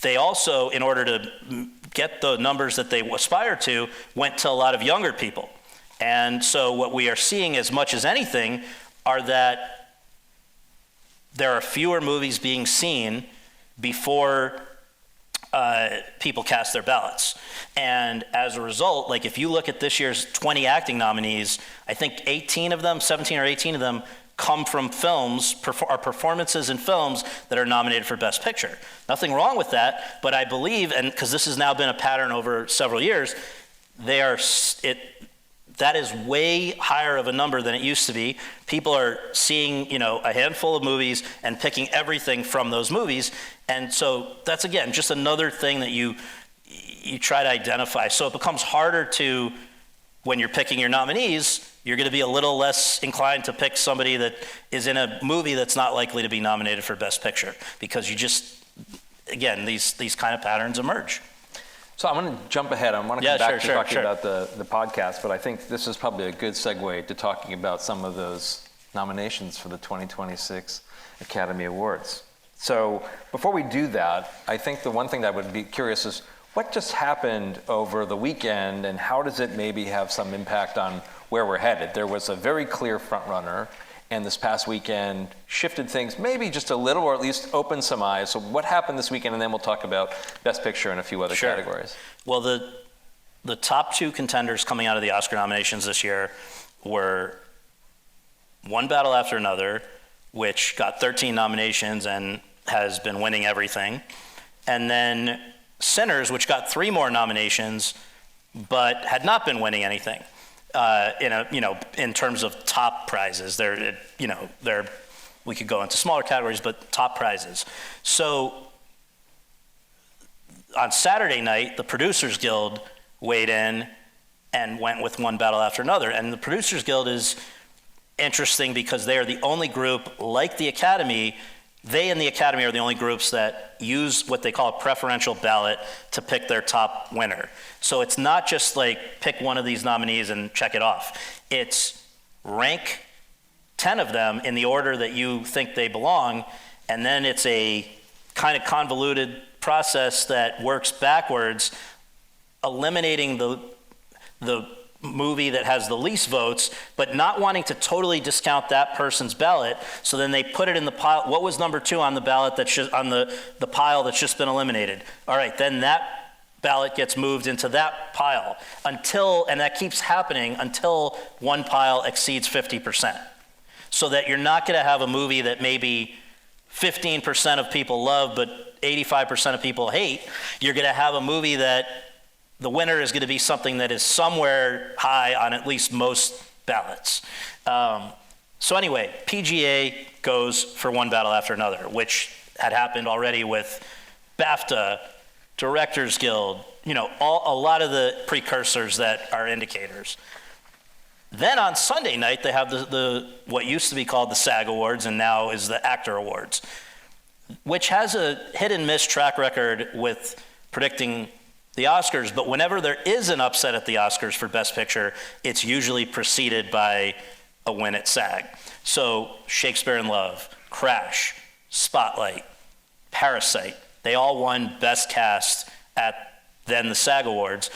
they also, in order to get the numbers that they aspire to, went to a lot of younger people. And so what we are seeing, as much as anything, are that there are fewer movies being seen before people cast their ballots. And as a result, like if you look at this year's 20 acting nominees, I think 17 or 18 of them come from films, are performances in films that are nominated for Best Picture. Nothing wrong with that, but I believe, and because this has now been a pattern over several years, that is way higher of a number than it used to be. People are seeing, a handful of movies and picking everything from those movies. And so that's, again, just another thing that you try to identify. So it becomes harder to, when you're picking your nominees, you're going to be a little less inclined to pick somebody that is in a movie that's not likely to be nominated for Best Picture, because you just, again, these kind of patterns emerge. So I'm going to jump ahead. I want to come back to talking about the podcast, but I think this is probably a good segue to talking about some of those nominations for the 2026 Academy Awards. So before we do that, I think the one thing that I would be curious is what just happened over the weekend, and how does it maybe have some impact on where we're headed? There was a very clear front runner, and this past weekend shifted things maybe just a little, or at least opened some eyes. So what happened this weekend, and then we'll talk about Best Picture and a few other categories. Well, the top two contenders coming out of the Oscar nominations this year were One Battle After Another, which got 13 nominations and has been winning everything, and then Sinners, which got 3 more nominations but had not been winning anything. In terms of top prizes, we could go into smaller categories, but top prizes. So on Saturday night, the Producers Guild weighed in and went with One Battle After Another. And the Producers Guild is interesting because they are the only group, like the Academy. They and the Academy are the only groups that use what they call a preferential ballot to pick their top winner. So it's not just like pick one of these nominees and check it off. It's rank 10 of them in the order that you think they belong, and then it's a kind of convoluted process that works backwards, eliminating the movie that has the least votes, but not wanting to totally discount that person's ballot. So then they put it in the pile. What was number 2 on the ballot that's just on the pile that's just been eliminated? All right, then that ballot gets moved into that pile and that keeps happening until one pile exceeds 50%. So that you're not going to have a movie that maybe 15% of people love, but 85% of people hate. You're going to have a movie that the winner is going to be something that is somewhere high on at least most ballots. So anyway, PGA goes for One Battle After Another, which had happened already with BAFTA, Directors Guild, a lot of the precursors that are indicators. Then on Sunday night, they have the what used to be called the SAG Awards and now is the Actor Awards, which has a hit and miss track record with predicting the Oscars, but whenever there is an upset at the Oscars for Best Picture, it's usually preceded by a win at SAG. So Shakespeare in Love, Crash, Spotlight, Parasite, they all won Best Cast at then the SAG Awards,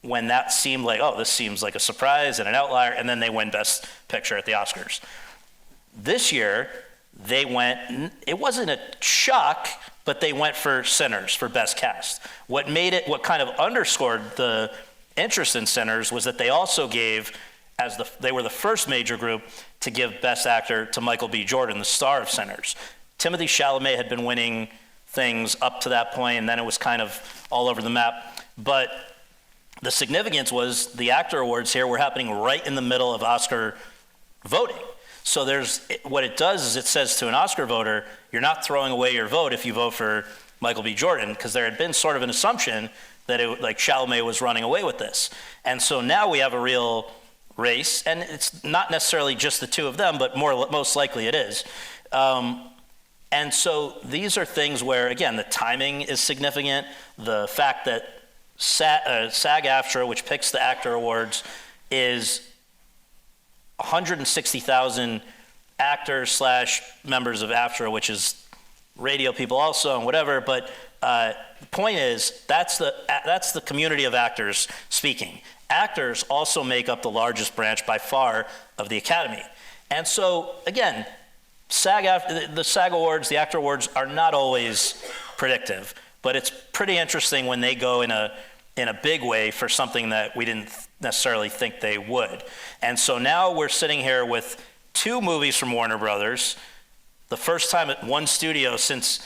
when that seemed like, oh, this seems like a surprise and an outlier, and then they win Best Picture at the Oscars. This year, they went, it wasn't a shock, but they went for Sinners for Best Cast. What kind of underscored the interest in Sinners was that they also gave, they were the first major group to give Best Actor to Michael B. Jordan, the star of Sinners. Timothée Chalamet had been winning things up to that point, and then it was kind of all over the map. But the significance was the actor awards here were happening right in the middle of Oscar voting. So what it does is it says to an Oscar voter, you're not throwing away your vote if you vote for Michael B. Jordan, because there had been sort of an assumption that Chalamet was running away with this. And so now we have a real race, and it's not necessarily just the two of them, but most likely it is. And so these are things where, again, the timing is significant. The fact that SAG-AFTRA, which picks the actor awards, is 160,000 actors / members of AFTRA, which is radio people also and whatever. But the point is, that's the community of actors speaking. Actors also make up the largest branch by far of the Academy. And so, again, the SAG Awards, the actor awards, are not always predictive, but it's pretty interesting when they go in a big way for something that we didn't necessarily think they would. And so now we're sitting here with 2 movies from Warner Brothers, the first time at one studio since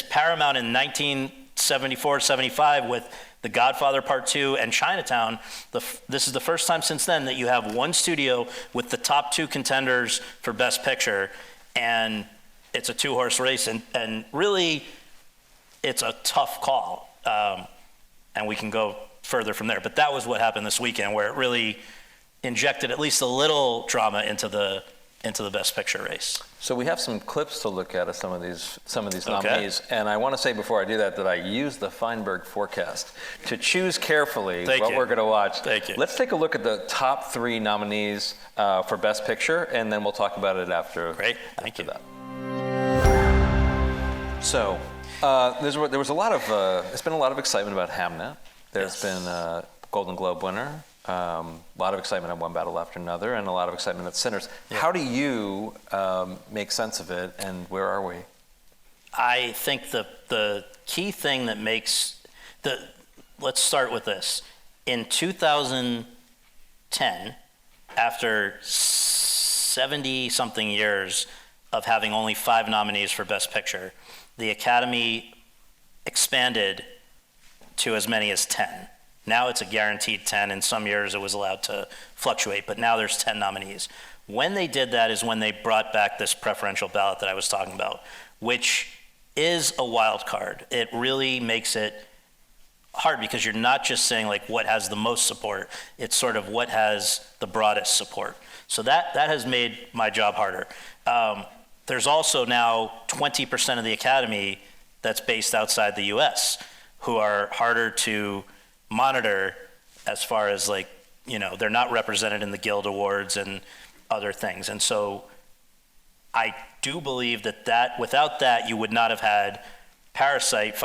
Paramount in 1974-75 with The Godfather Part 2 and Chinatown. This is the first time since then that you have one studio with the top 2 contenders for Best Picture, and it's a 2-horse race, and really it's a tough call. And we can go further from there. But that was what happened this weekend, where it really injected at least a little drama into the Best Picture race. So we have some clips to look at of some of these Okay. nominees, and I want to say before I do that I used the Feinberg Forecast to choose carefully we're going to watch. Thank you. Let's take a look at the top 3 nominees for Best Picture, and then we'll talk about it after. Great, thank you. That. So there was a lot of there's been a lot of excitement about Hamnet. There's been a Golden Globe winner. A lot of excitement on One Battle After Another, and a lot of excitement at Sinners. Yeah. How do you make sense of it, and where are we? I think the key thing that makes let's start with this. In 2010, after 70-something years of having only 5 nominees for Best Picture, the Academy expanded to as many as 10. Now it's a guaranteed 10. In some years it was allowed to fluctuate, but now there's 10 nominees. When they did that is when they brought back this preferential ballot that I was talking about, which is a wild card. It really makes it hard because you're not just saying what has the most support, it's sort of what has the broadest support. So that has made my job harder. There's also now 20% of the Academy that's based outside the US who are harder to monitor as far as they're not represented in the Guild Awards and other things. And so I do believe that without that, you would not have had Parasite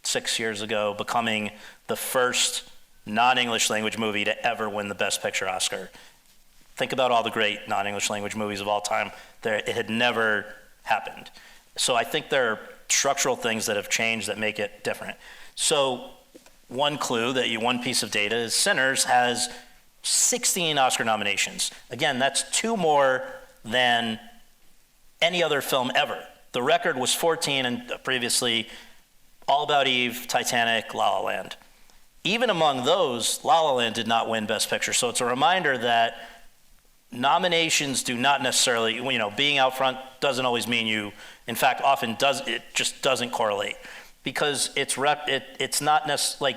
6 years ago becoming the first non-English language movie to ever win the Best Picture Oscar. Think about all the great non-English language movies of all time. It had never happened. So I think there are structural things that have changed that make it different. So one piece of data is Sinners has 16 Oscar nominations. Again, that's 2 more than any other film ever. The record was 14, and previously All About Eve, Titanic, La La Land. Even among those, La La Land did not win Best Picture. So it's a reminder that nominations do not necessarily, being out front doesn't always mean you, in fact, often does, it just doesn't correlate. Because it's not necessarily,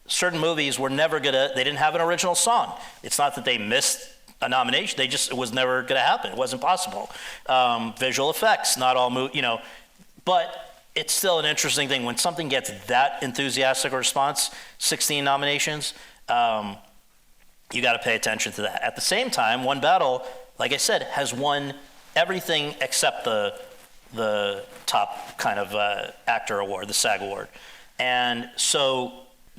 certain movies were never they didn't have an original song. It's not that they missed a nomination, it was never gonna happen, it wasn't possible. Visual effects, not all but it's still an interesting thing. When something gets that enthusiastic a response, 16 nominations, you gotta pay attention to that. At the same time, One Battle, like I said, has won everything except the top kind of actor award, the SAG award. And so,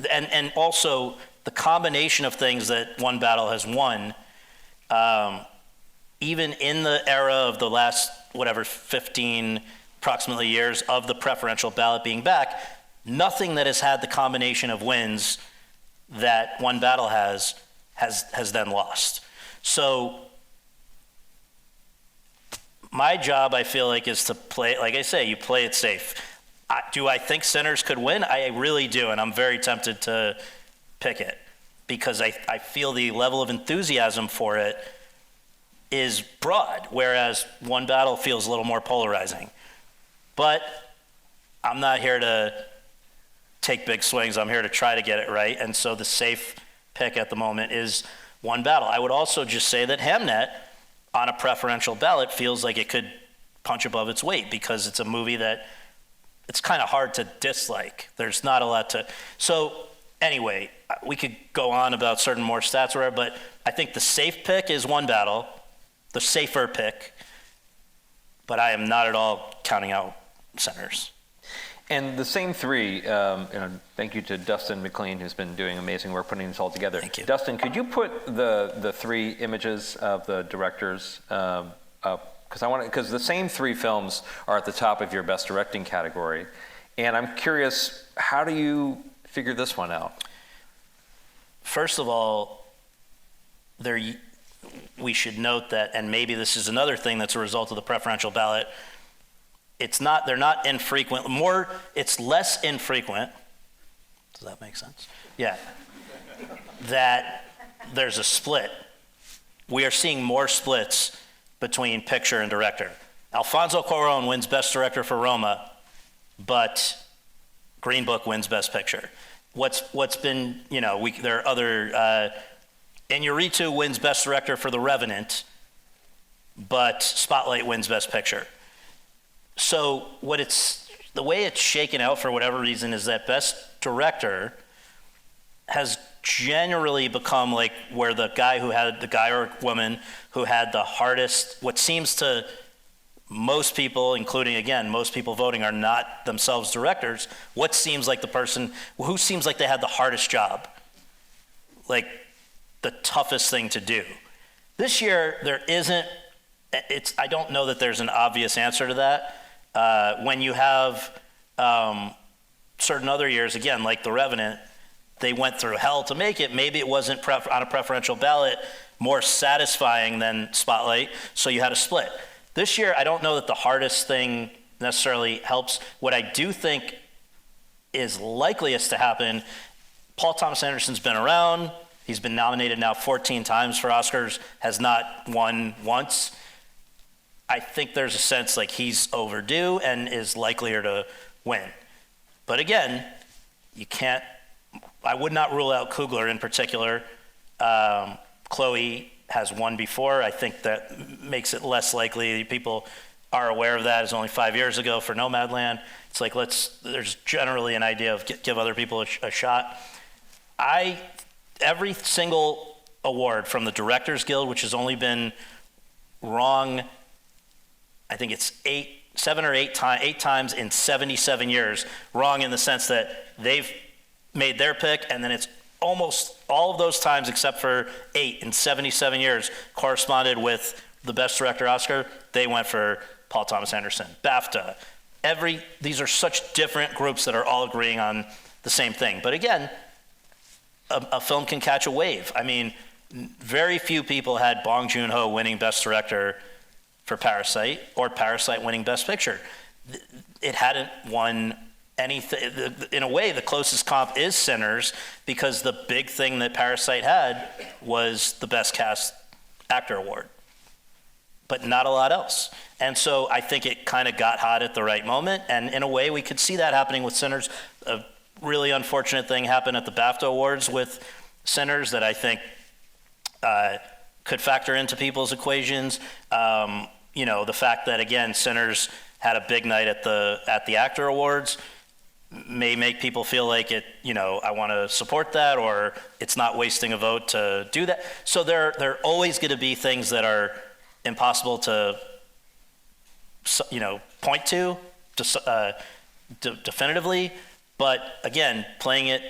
and also the combination of things that One Battle has won, even in the era of the last, 15 approximately years of the preferential ballot being back, nothing that has had the combination of wins that One Battle has then lost. So my job, I feel like, is to play, like I say, you play it safe. Do I think Sinners could win? I really do, and I'm very tempted to pick it because I feel the level of enthusiasm for it is broad, whereas One Battle feels a little more polarizing. But I'm not here to take big swings. I'm here to try to get it right, and so the safe pick at the moment is One Battle. I would also just say that Hamnet, on a preferential ballot, feels like it could punch above its weight because it's a movie that it's kind of hard to dislike. There's not a lot to... So anyway, we could go on about certain more stats or whatever, but I think the safe pick is One Battle, the safer pick, but I am not at all counting out Sinners. And the same three, thank you to Dustin McLean, who's been doing amazing work putting this all together. Thank you. Dustin, could you put the three images of the directors up? Because the same three films are at the top of your best directing category. And I'm curious, how do you figure this one out? First of all, we should note that, and maybe this is another thing that's a result of the preferential ballot, they're not infrequent. It's less infrequent. Does that make sense? Yeah. That there's a split. We are seeing more splits between picture and director. Alfonso Cuarón wins Best Director for Roma, but Green Book wins Best Picture. What's been, there are other, Iñárritu wins Best Director for The Revenant, but Spotlight wins Best Picture. So the way it's shaken out for whatever reason is that Best Director has generally become like where the guy or woman who had the hardest, what seems to most people, including, again, most people voting are not themselves directors, what seems like the person who seems like they had the hardest job, like the toughest thing to do. This year, I don't know that there's an obvious answer to that. When you have certain other years, again, like The Revenant, they went through hell to make it. Maybe it wasn't on a preferential ballot more satisfying than Spotlight, so you had a split. This year, I don't know that the hardest thing necessarily helps. What I do think is likeliest to happen, Paul Thomas Anderson's been around. He's been nominated now 14 times for Oscars, has not won once. I think there's a sense like he's overdue and is likelier to win. But again, I would not rule out Coogler in particular. Chloe has won before. I think that makes it less likely. People are aware of that. It was only 5 years ago for Nomadland. It's like, there's generally an idea of give other people a shot. Every single award from the Directors Guild, which has only been wrong, I think it's eight times in 77 years, wrong in the sense that they've made their pick, and then it's almost all of those times except for 8 in 77 years corresponded with the Best Director Oscar. They went for Paul Thomas Anderson. BAFTA. These are such different groups that are all agreeing on the same thing. But again, a film can catch a wave. I mean, very few people had Bong Joon-ho winning Best Director for Parasite or Parasite winning Best Picture. It hadn't won anything. In a way, the closest comp is Sinners, because the big thing that Parasite had was the Best Cast Actor Award, but not a lot else. And so I think it kind of got hot at the right moment, and in a way we could see that happening with Sinners. A really unfortunate thing happened at the BAFTA Awards with Sinners that I think could factor into people's equations. The fact that, again, Sinners had a big night at the Actor Awards may make people feel like I want to support that, or it's not wasting a vote to do that. So there are always going to be things that are impossible to, point to definitively. But again, playing it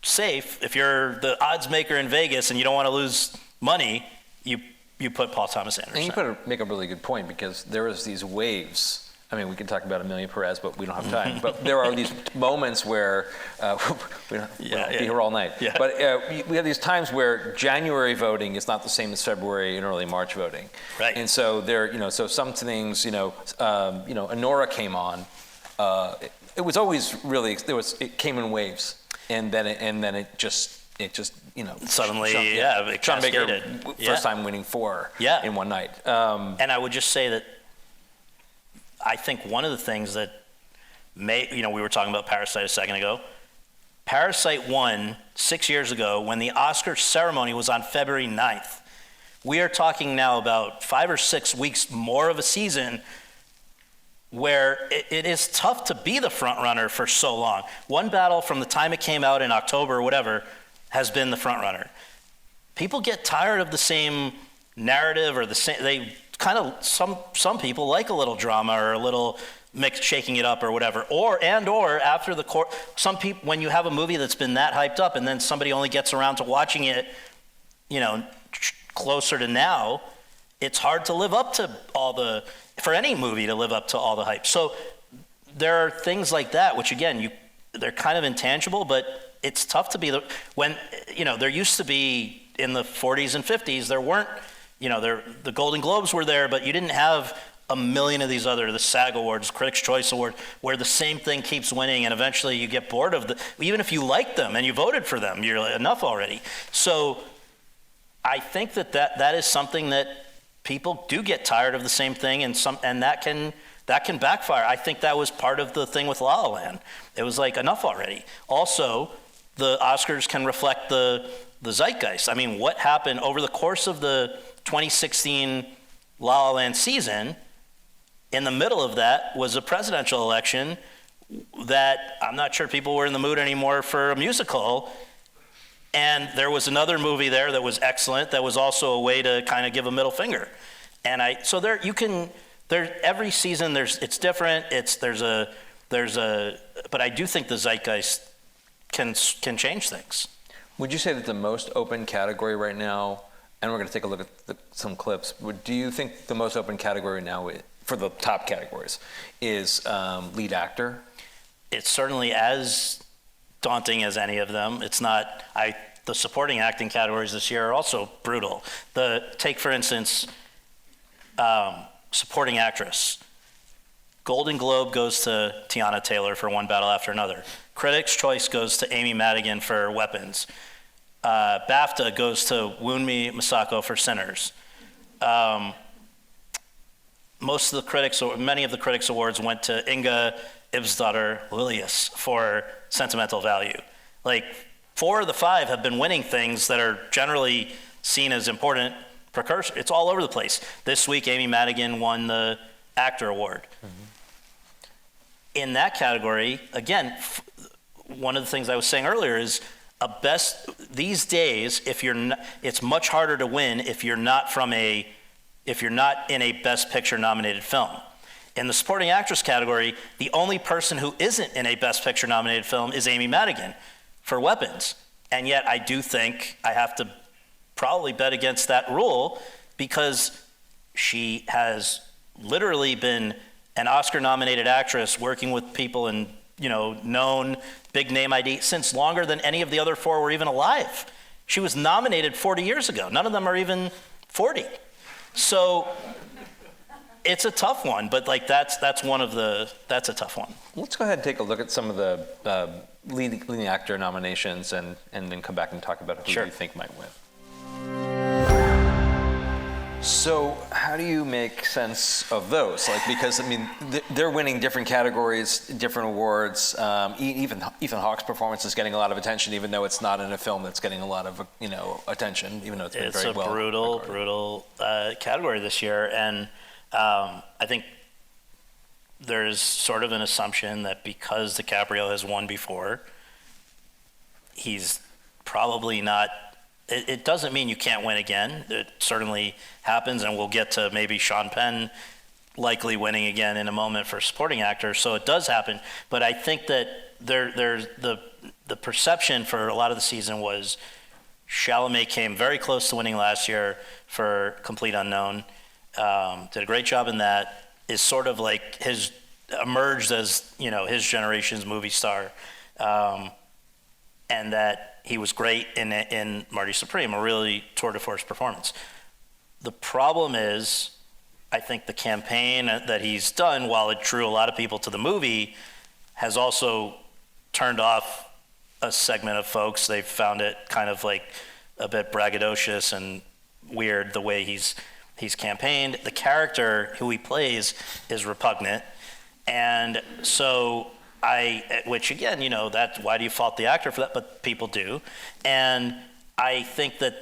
safe, if you're the odds maker in Vegas and you don't want to lose money, you put Paul Thomas Anderson. And you make a really good point, because there is these waves. I mean, we can talk about Amelia Perez, but we don't have time. But there are these moments where we don't be here all night. Yeah. But we have these times where January voting is not the same as February and early March voting. Right. And so so some things, Honora came on it was always really, it came in waves, and then it just Suddenly, it Sean Baker, cascaded. first time winning 4 in one night. And I would just say that I think one of the things that we were talking about Parasite a second ago. Parasite won 6 years ago when the Oscar ceremony was on February 9th. We are talking now about 5 or 6 weeks more of a season where it is tough to be the front runner for so long. One Battle, from the time it came out in October or whatever, has been the front runner. People get tired of the same narrative, or the same. They kind of, some people like a little drama or a little shaking it up or whatever. Or after the court, some people, when you have a movie that's been that hyped up and then somebody only gets around to watching it, closer to now, it's hard to live up to for any movie to live up to all the hype. So there are things like that, which again, they're kind of intangible, but it's tough to be there used to be in the 40s and 50s, there weren't, the Golden Globes were there, but you didn't have a million of these the SAG Awards, Critics' Choice Award, where the same thing keeps winning, and eventually you get bored of even if you like them and you voted for them, you're like, enough already. So I think that is something that people do get tired of the same thing, and that can backfire. I think that was part of the thing with La La Land. It was like, enough already. Also, the Oscars can reflect the zeitgeist. I mean, what happened over the course of the 2016 La La Land season? In the middle of that was a presidential election that I'm not sure people were in the mood anymore for a musical. And there was another movie there that was excellent, that was also a way to kind of give a middle finger. And every season it's different. But I do think the zeitgeist can change things. Would you say that the most open category right now, and we're going to take a look at some clips, do you think the most open category now, for the top categories, is lead actor? It's certainly as daunting as any of them. It's not. The supporting acting categories this year are also brutal. Take for instance, supporting actress. Golden Globe goes to Tiana Taylor for One Battle After Another. Critics' Choice goes to Amy Madigan for Weapons. BAFTA goes to Wunmi Masako for Sinners. Many of the critics' awards went to Inga Ibsdottir Lilius for Sentimental Value. Like, 4 of the 5 have been winning things that are generally seen as important precursors. It's all over the place. This week, Amy Madigan won the actor award. Mm-hmm. In that category, again, one of the things I was saying earlier is these days, it's much harder to win if you're not in a Best Picture nominated film. In the supporting actress category, the only person who isn't in a Best Picture nominated film is Amy Madigan for Weapons. And yet I do think I have to probably bet against that rule, because she has literally been an Oscar nominated actress working with people in, known big name ID since longer than any of the other 4 were even alive. She was nominated 40 years ago. None of them are even 40. So it's a tough one, but that's a tough one. Let's go ahead and take a look at some of the leading actor nominations, and then come back and talk about who you think might win. So how do you make sense of those? Because they're winning different categories, different awards. Even Ethan Hawke's performance is getting a lot of attention, even though it's not in a film that's getting a lot of attention, even though it's been very well. It's a brutal category this year, and I think there's sort of an assumption that because DiCaprio has won before, he's probably not. It doesn't mean you can't win again. It certainly happens, and we'll get to maybe Sean Penn likely winning again in a moment for supporting actor. So it does happen, but I think that there's the perception for a lot of the season was Chalamet came very close to winning last year for Complete Unknown. Did a great job in that. Is sort of like emerged as his generation's movie star, and that he was great in Marty Supreme, a really tour de force performance. The problem is, I think the campaign that he's done, while it drew a lot of people to the movie, has also turned off a segment of folks. They've found it kind of like a bit braggadocious and weird the way he's campaigned. The character who he plays is repugnant. And so which again, that's why do you fault the actor for that? But people do. And I think that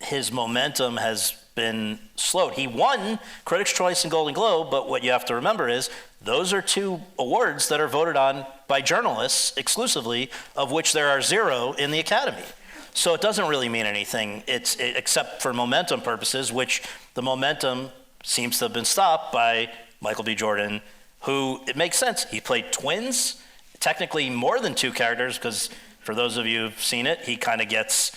his momentum has been slowed. He won Critics' Choice and Golden Globe, but what you have to remember is those are two awards that are voted on by journalists exclusively, of which there are 0 in the Academy. So it doesn't really mean anything, except for momentum purposes, which the momentum seems to have been stopped by Michael B. Jordan, who, it makes sense, he played twins, technically more than 2 characters, because for those of you who've seen it, he kind of gets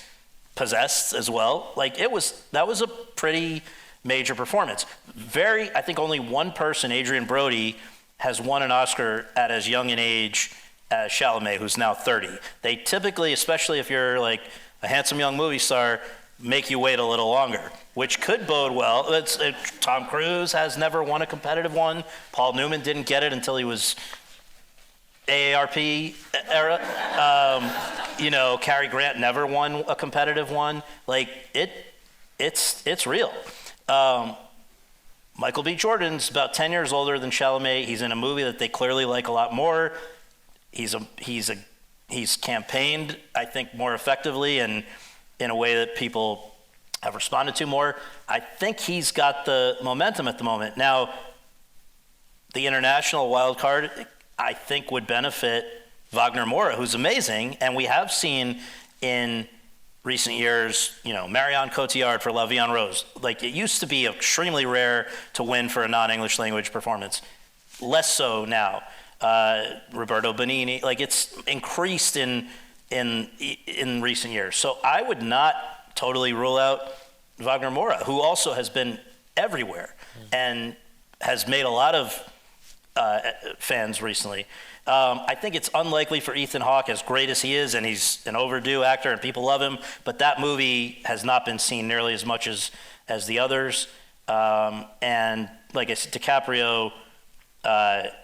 possessed as well. Like that was a pretty major performance. I think only one person, Adrian Brody, has won an Oscar at as young an age as Chalamet, who's now 30. They typically, especially if you're like a handsome young movie star, make you wait a little longer, which could bode well. Tom Cruise has never won a competitive one. Paul Newman didn't get it until he was AARP era. Cary Grant never won a competitive one. Like it's real. Michael B. Jordan's about 10 years older than Chalamet. He's in a movie that they clearly like a lot more. He's campaigned, I think, more effectively and in a way that people have responded to more. I think he's got the momentum at the moment. Now, the international wild card, I think, would benefit Wagner Moura, who's amazing, and we have seen in recent years, Marion Cotillard for La Vie en Rose. Like, it used to be extremely rare to win for a non-English language performance. Less so now. Roberto Benigni, like it's increased in recent years. So I would not totally rule out Wagner Moura, who also has been everywhere and has made a lot of fans recently. I think it's unlikely for Ethan Hawke, as great as he is, and he's an overdue actor and people love him, but that movie has not been seen nearly as much as the others. And like I said, DiCaprio,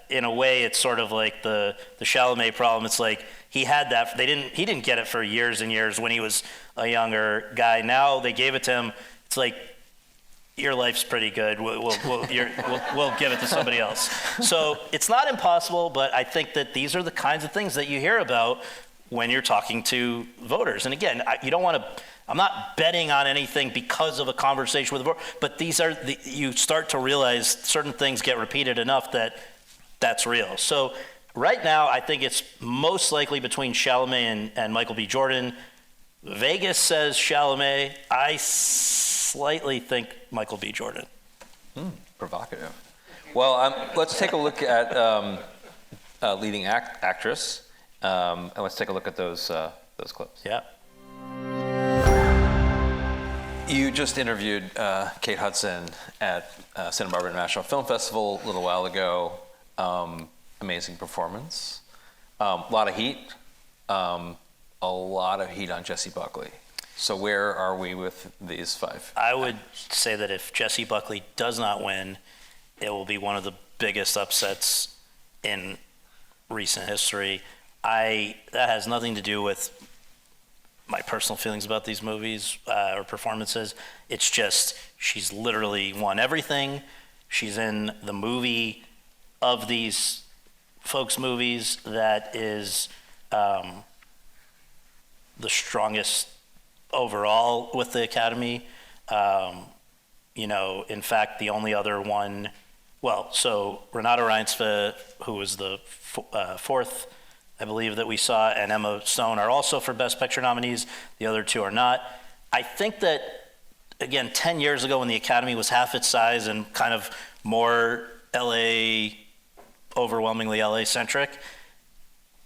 in a way, it's sort of like the Chalamet problem. It's like he had that. He didn't get it for years and years when he was a younger guy. Now they gave it to him. It's like, your life's pretty good. We'll give it to somebody else. So it's not impossible, but I think that these are the kinds of things that you hear about when you're talking to voters. And again, you don't want to. I'm not betting on anything because of a conversation with a voter, but you start to realize certain things get repeated enough that's real. So right now, I think it's most likely between Chalamet and Michael B. Jordan. Vegas says Chalamet. I slightly think Michael B. Jordan. Provocative. Well, let's take a look at leading actress, and let's take a look at those clips. Yeah. You just interviewed Kate Hudson at Santa Barbara International Film Festival a little while ago. Amazing performance. A lot of heat. A lot of heat on Jessie Buckley. So where are we with these 5? I would say that if Jessie Buckley does not win, it will be one of the biggest upsets in recent history. That has nothing to do with my personal feelings about these movies or performances. It's just she's literally won everything. She's in the movie of these folks' movies that is the strongest overall with the Academy. In fact, the only other one, so Renata Reinsve, who was the fourth, I believe, that we saw, and Emma Stone are also for Best Picture nominees. The other 2 are not. I think that, again, 10 years ago when the Academy was half its size and kind of more overwhelmingly LA-centric,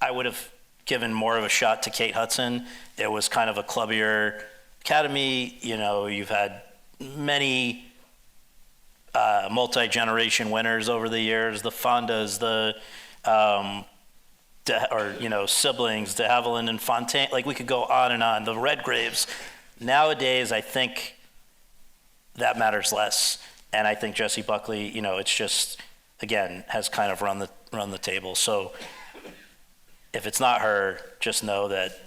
I would have given more of a shot to Kate Hudson. It was kind of a clubbier Academy. You've had many multi-generation winners over the years, the Fondas, siblings, de Havilland and Fontaine. Like, we could go on and on. The Redgraves. Nowadays, I think that matters less. And I think Jessie Buckley, it's just, again, has kind of run the table. So if it's not her, just know that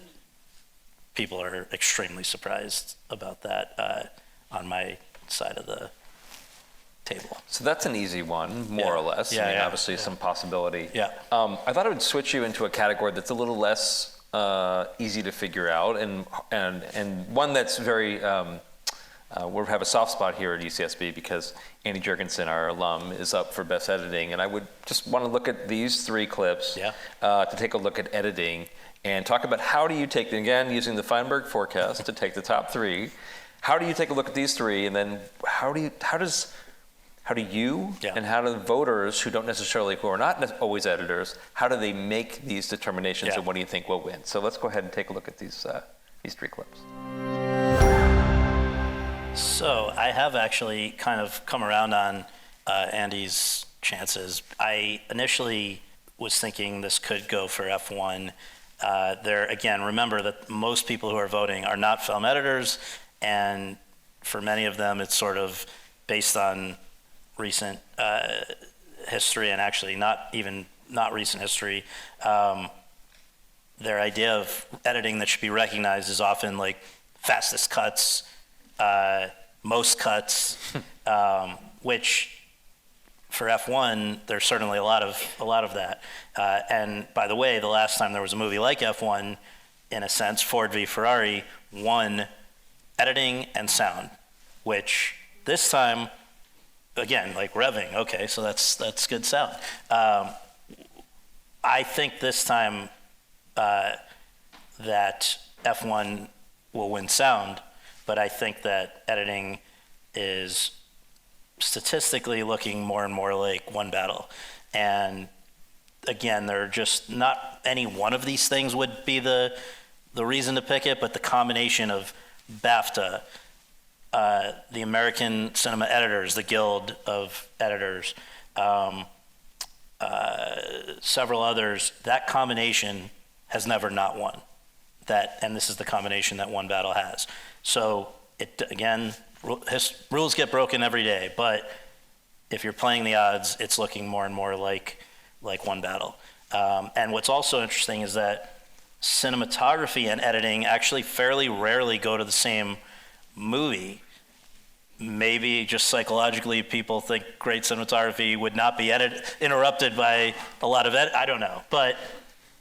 people are extremely surprised about that on my side of the table. So that's an easy one, more or less. Yeah, I mean, yeah, obviously yeah. some possibility. Yeah. I thought I would switch you into a category that's a little less easy to figure out, and one that's very. We have a soft spot here at UCSB because Andy Jurgensen, our alum, is up for Best Editing, and I would just want to look at these 3 clips to take a look at editing and talk about how do you take, again, using the Fineberg Forecast to take the top 3, how do you take a look at these 3, and then how do you and how do the voters who are not always editors, how do they make these determinations and what do you think will win? So let's go ahead and take a look at these 3 clips. So I have actually kind of come around on Andy's chances. I initially was thinking this could go for F1. Again, remember that most people who are voting are not film editors, and for many of them it's sort of based on recent history, and actually not recent history. Their idea of editing that should be recognized is often like fastest cuts, most cuts, which for F1 there's certainly a lot of that. And by the way, the last time there was a movie like F1, in a sense, Ford v Ferrari won editing and sound, which this time, again, like revving. Okay, so that's good sound. I think this time that F1 will win sound, but I think that editing is statistically looking more and more like one battle. And again, there are just not any one of these things would be the reason to pick it, but the combination of BAFTA, the American Cinema Editors, the Guild of Editors, several others, that combination has never not won. And this is the combination that one battle has. So again, rules get broken every day, but if you're playing the odds, it's looking more and more like one battle. And what's also interesting is that cinematography and editing actually fairly rarely go to the same movie. Maybe just psychologically people think great cinematography would not be interrupted by a lot of I don't know. But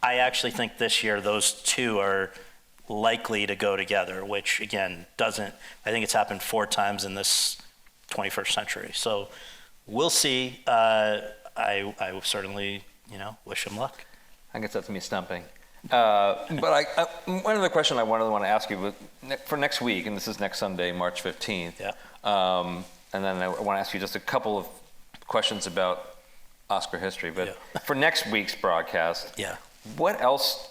I actually think this year those two are likely to go together, which again I think it's happened 4 times in this 21st century. So we'll see. I certainly, wish him luck. I guess that's me stumping. But one other question I want to ask you was for next week, and this is next Sunday, March 15th. Yeah. And then I want to ask you just a couple of questions about Oscar history. But for next week's broadcast, what else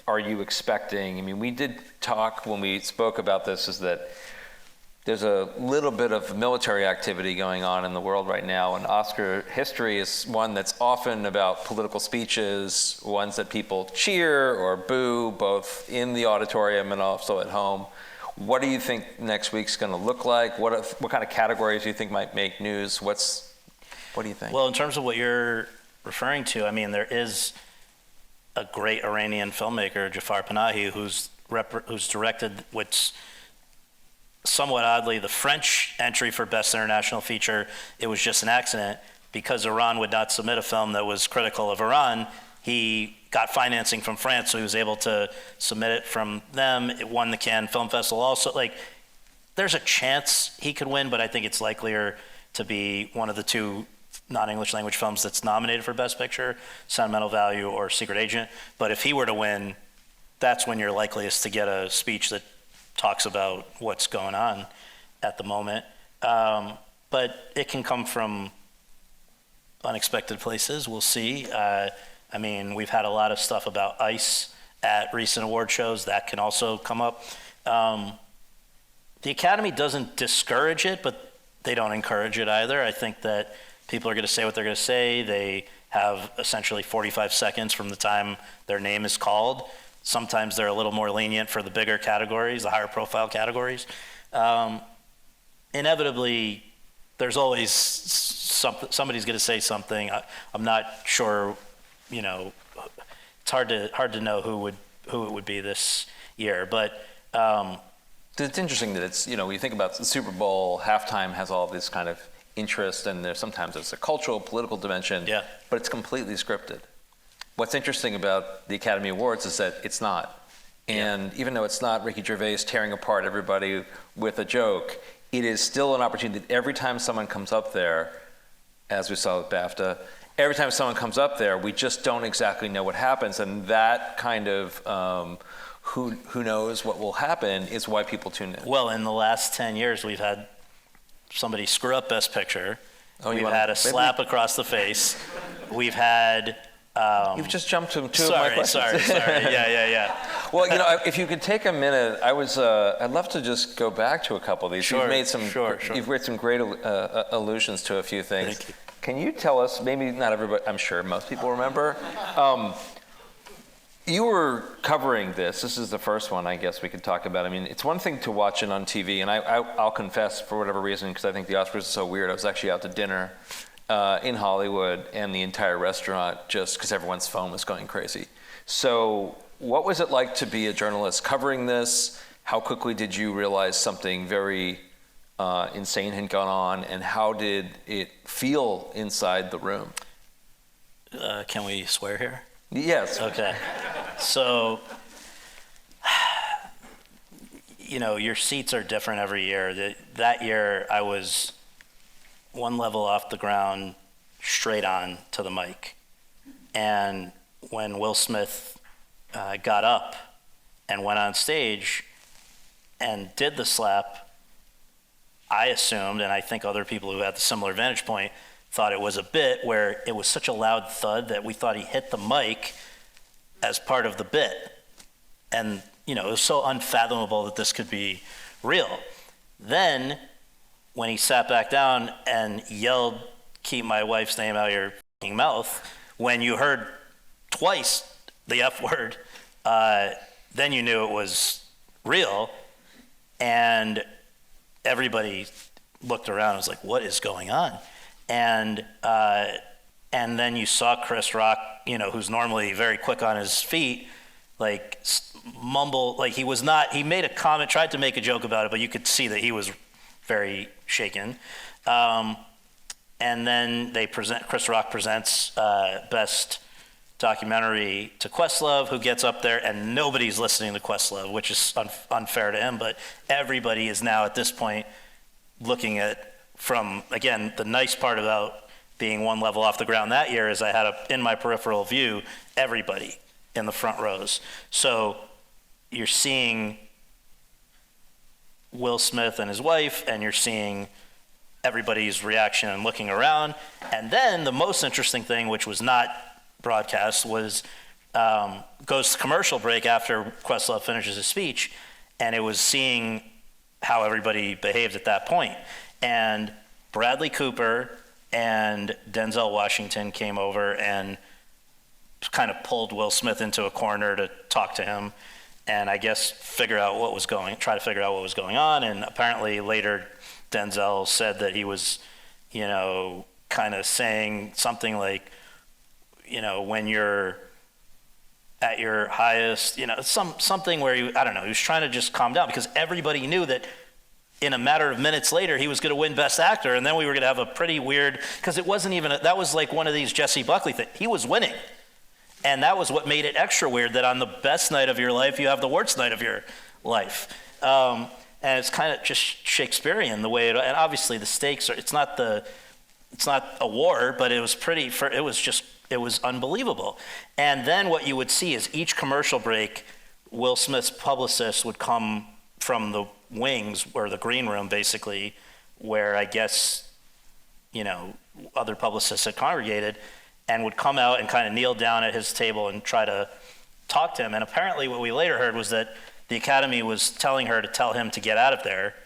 are you expecting? I mean, we did talk when we spoke about this, is that there's a little bit of military activity going on in the world right now, and Oscar history is one that's often about political speeches, ones that people cheer or boo, both in the auditorium and also at home. What do you think next week's going to look like? What kind of categories do you think might make news? What do you think? Well, in terms of what you're referring to, I mean, there is a great Iranian filmmaker, Jafar Panahi, who's directed what's somewhat oddly the French entry for Best International Feature. It was just an accident because Iran would not submit a film that was critical of Iran. He got financing from France, so he was able to submit it from them. It won the Cannes Film Festival also. There's a chance he could win, but I think it's likelier to be one of the 2 non-English language films that's nominated for Best Picture, Sentimental Value or Secret Agent. But if he were to win, that's when you're likeliest to get a speech that talks about what's going on at the moment. But it can come from unexpected places. We'll see. I mean, we've had a lot of stuff about ICE at recent award shows. That can also come up. The Academy doesn't discourage it, but they don't encourage it either. I think that people are going to say what they're going to say. They have essentially 45 seconds from the time their name is called. Sometimes they're a little more lenient for the bigger categories, the higher profile categories. Inevitably, there's always somebody's going to say something. I'm not sure, it's hard to know who it would be this year. But it's interesting that it's, when you think about the Super Bowl, halftime has all this kind of interest, and sometimes there's a cultural, political dimension, but it's completely scripted. What's interesting about the Academy Awards is that it's not. And even though it's not Ricky Gervais tearing apart everybody with a joke, it is still an opportunity that every time someone comes up there, as we saw with BAFTA, every time someone comes up there, we just don't exactly know what happens. And that kind of who knows what will happen is why people tune in. Well, in the last 10 years, we've had somebody screw up Best Picture. We've had a slap across the face. We've had... You've just jumped to two of my questions. Sorry. Yeah. Well, if you could take a minute, I'd love to just go back to a couple of these. Sure, You've made some great allusions to a few things. Thank you. Can you tell us, maybe not everybody, I'm sure most people remember, you were covering this. This is the first one I guess we could talk about. I mean, it's one thing to watch it on TV, and I'll confess, for whatever reason, because I think the Oscars are so weird, I was actually out to dinner in Hollywood, and the entire restaurant, just because everyone's phone was going crazy. So what was it like to be a journalist covering this? How quickly did you realize something very insane had gone on, and how did it feel inside the room? Can we swear here? Yes. Okay. So, your seats are different every year. That year, I was one level off the ground, straight on to the mic. And when Will Smith got up and went on stage and did the slap, I assumed, and I think other people who had the similar vantage point thought it was a bit, where it was such a loud thud that we thought he hit the mic as part of the bit. And, it was so unfathomable that this could be real. Then, when he sat back down and yelled, "Keep my wife's name out of your f***ing mouth," when you heard twice the F word, then you knew it was real. And everybody looked around and was like, what is going on? And then you saw Chris Rock, who's normally very quick on his feet, like mumble, like he made a comment, tried to make a joke about it, but you could see that he was very shaken. And then Chris Rock presents Best Documentary to Questlove, who gets up there, and nobody's listening to Questlove, which is unfair to him, but everybody is now at this point looking at, from, again, the nice part about being one level off the ground that year is I had in my peripheral view, everybody in the front rows. So you're seeing Will Smith and his wife, and you're seeing everybody's reaction and looking around. And then the most interesting thing, which was not broadcast, was goes to commercial break after Questlove finishes his speech, and it was seeing how everybody behaved at that point. And Bradley Cooper and Denzel Washington came over and kind of pulled Will Smith into a corner to talk to him, and I guess try to figure out what was going on. And apparently later Denzel said that he was, kind of saying something like, when you're at your highest, something where he was trying to just calm down, because everybody knew that in a matter of minutes later, he was going to win Best Actor, and then we were going to have a pretty weird, because it wasn't even, that was like one of these Jesse Buckley things. He was winning. And that was what made it extra weird, that on the best night of your life, you have the worst night of your life. And it's kind of just Shakespearean, the way and obviously the stakes are, it's not a war, but it was unbelievable. And then what you would see is each commercial break, Will Smith's publicist would come from the wings, or the green room basically, where I guess, other publicists had congregated, and would come out and kind of kneel down at his table and try to talk to him. And apparently what we later heard was that the Academy was telling her to tell him to get out of there,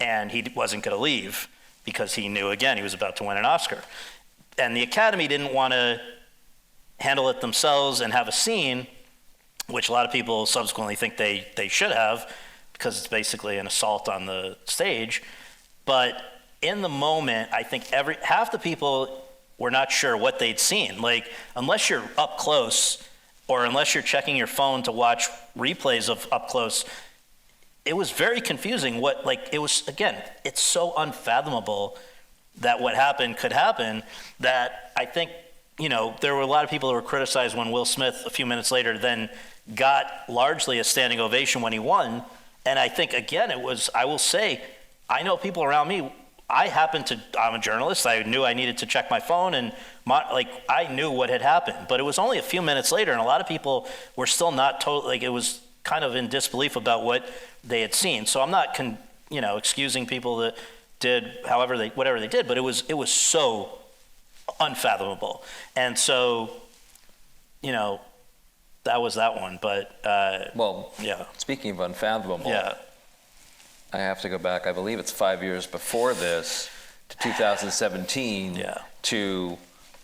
and he wasn't going to leave because he knew, again, he was about to win an Oscar. And the Academy didn't want to handle it themselves and have a scene, which a lot of people subsequently think they should have, because it's basically an assault on the stage. But in the moment, I think half the people were not sure what they'd seen. Like, unless you're up close or unless you're checking your phone to watch replays of up close, it was very confusing. It's so unfathomable that what happened could happen, that I think, there were a lot of people who were criticized when Will Smith, a few minutes later, then got largely a standing ovation when he won. And I think, again, I will say, I know people around me, I'm a journalist, I knew I needed to check my phone, and I knew what had happened. But it was only a few minutes later, and a lot of people were still not totally, it was kind of in disbelief about what they had seen. So I'm not, excusing people that did whatever they did, but it was so unfathomable. And so, that was that one. But yeah. Speaking of unfathomable, Yeah. I have to go back. I believe it's 5 years before this, to 2017, to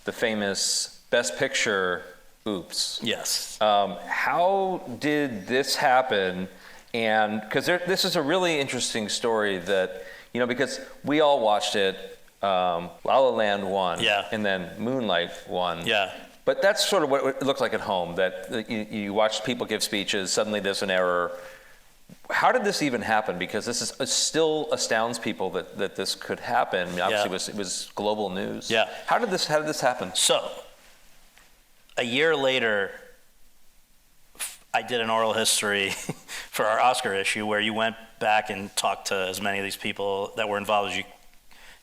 the famous Best Picture Oops. Yes. How did this happen? And because this is a really interesting story that, because we all watched it, La La Land won, and then Moonlight won. Yeah. But that's sort of what it looks like at home, that you watch people give speeches, suddenly there's an error. How did this even happen? Because this still astounds people that this could happen. I mean, obviously, it was global news. Yeah. How did this happen? So, a year later, I did an oral history for our Oscar issue where you went back and talked to as many of these people that were involved as you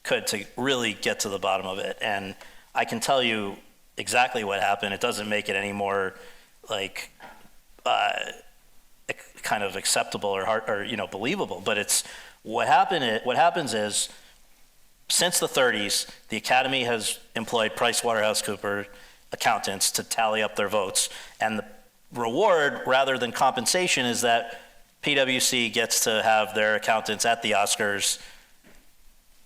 could to really get to the bottom of it. And I can tell you exactly what happened. It doesn't make it any more kind of acceptable or believable, but it's what happens is, since the 30s, the Academy has employed PricewaterhouseCoopers accountants to tally up their votes, and the reward rather than compensation is that PwC gets to have their accountants at the Oscars.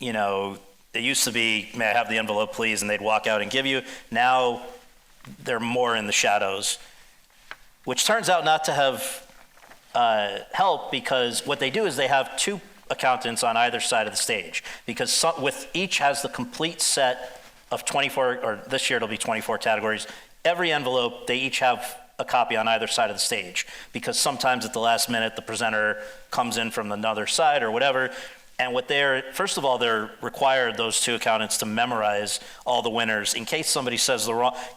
It used to be, may I have the envelope please, and they'd walk out and give you. Now they're more in the shadows, which turns out not to have help, because what they do is they have two accountants on either side of the stage, because with each has the complete set of 24, or this year it'll be 24 categories. Every envelope, they each have a copy on either side of the stage, because sometimes at the last minute the presenter comes in from another side or whatever. And first of all, they're required, those two accountants, to memorize all the winners in case somebody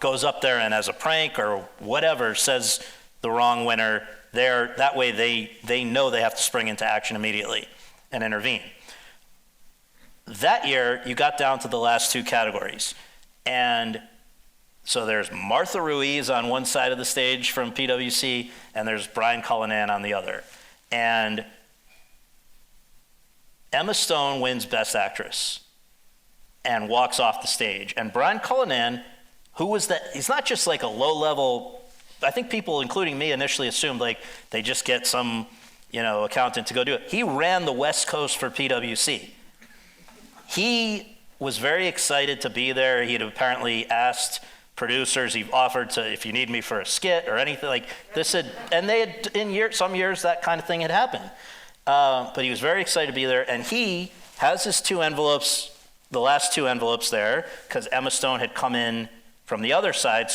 goes up there and as a prank or whatever says the wrong winner. That way they know they have to spring into action immediately and intervene. That year, you got down to the last two categories. And so there's Martha Ruiz on one side of the stage from PwC, and there's Brian Cullinan on the other. And Emma Stone wins Best Actress and walks off the stage. And Brian Cullinan, he's not just like a low-level, I think people, including me, initially assumed they just get some, accountant to go do it. He ran the West Coast for PwC. He was very excited to be there. He had apparently asked producers, he offered to, if you need me for a skit or anything like this, and they had, some years that kind of thing had happened. But he was very excited to be there, and he has his two envelopes, the last two envelopes there, because Emma Stone had come in from the other side,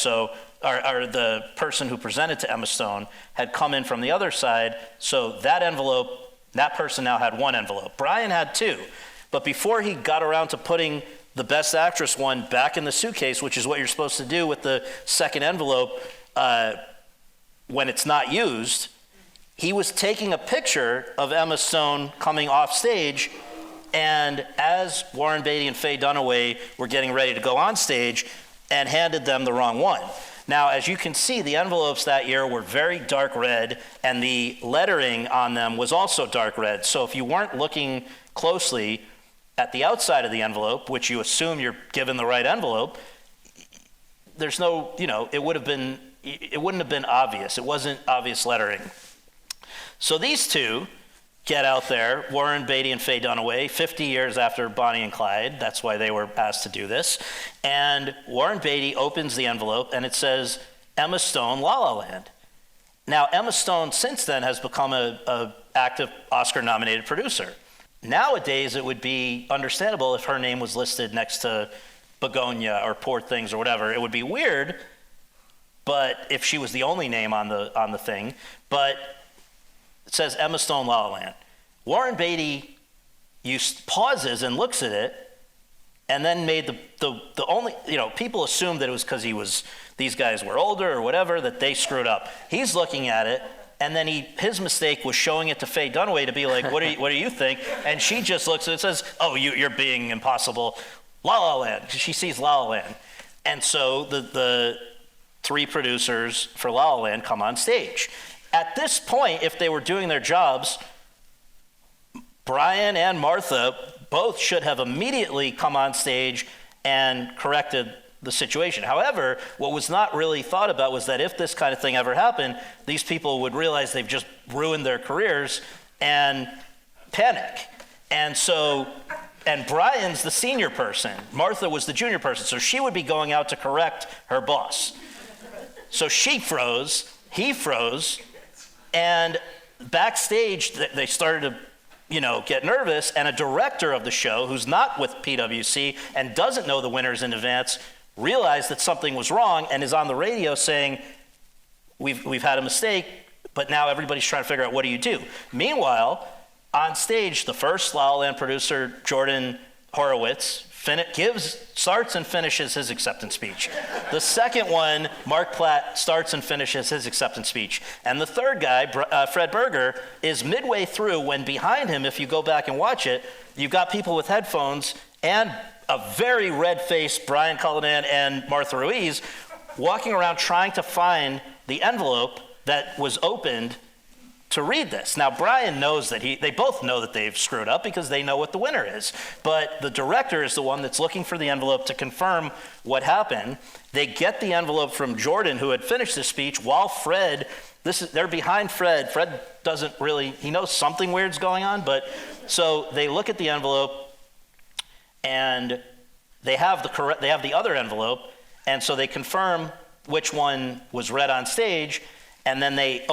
or the person who presented to Emma Stone had come in from the other side, so that person now had one envelope. Brian had two, but before he got around to putting the Best Actress one back in the suitcase, which is what you're supposed to do with the second envelope when it's not used, he was taking a picture of Emma Stone coming off stage, and as Warren Beatty and Faye Dunaway were getting ready to go on stage, and handed them the wrong one. Now, as you can see, the envelopes that year were very dark red, and the lettering on them was also dark red. So if you weren't looking closely at the outside of the envelope, which you assume you're given the right envelope, there's no, it wouldn't have been obvious. It wasn't obvious lettering. So these two get out there, Warren Beatty and Faye Dunaway, 50 years after Bonnie and Clyde. That's why they were asked to do this. And Warren Beatty opens the envelope, and it says, Emma Stone, La La Land. Now, Emma Stone, since then, has become a active Oscar-nominated producer. Nowadays, it would be understandable if her name was listed next to Begonia or Poor Things or whatever. It would be weird but if she was the only name on the thing, but it says Emma Stone, La La Land. Warren Beatty pauses and looks at it, and then made the only, people assumed that it was because these guys were older or whatever, that they screwed up. He's looking at it, and then his mistake was showing it to Faye Dunaway to be like, what do you think? And she just looks at it and says, oh, you're being impossible. La La Land, because she sees La La Land. And so the three producers for La La Land come on stage. At this point, if they were doing their jobs, Brian and Martha both should have immediately come on stage and corrected the situation. However, what was not really thought about was that if this kind of thing ever happened, these people would realize they've just ruined their careers and panic. And Brian's the senior person. Martha was the junior person. So she would be going out to correct her boss. So she froze, he froze, and backstage they started to get nervous, and a director of the show who's not with PwC and doesn't know the winners in advance realized that something was wrong and is on the radio saying, we've had a mistake, but now everybody's trying to figure out what do you do. Meanwhile, on stage, the first La La Land producer, Jordan Horowitz, starts and finishes his acceptance speech. The second one, Mark Platt, starts and finishes his acceptance speech. And the third guy, Fred Berger, is midway through when behind him, if you go back and watch it, you've got people with headphones and a very red-faced Brian Cullinan and Martha Ruiz walking around trying to find the envelope that was opened to read this. Now, Brian knows that they both know that they've screwed up because they know what the winner is. But the director is the one that's looking for the envelope to confirm what happened. They get the envelope from Jordan, who had finished the speech, while they're behind Fred. Fred doesn't really, he knows something weird's going on, but so they look at the envelope and they have the other envelope, and so they confirm which one was read on stage. And then they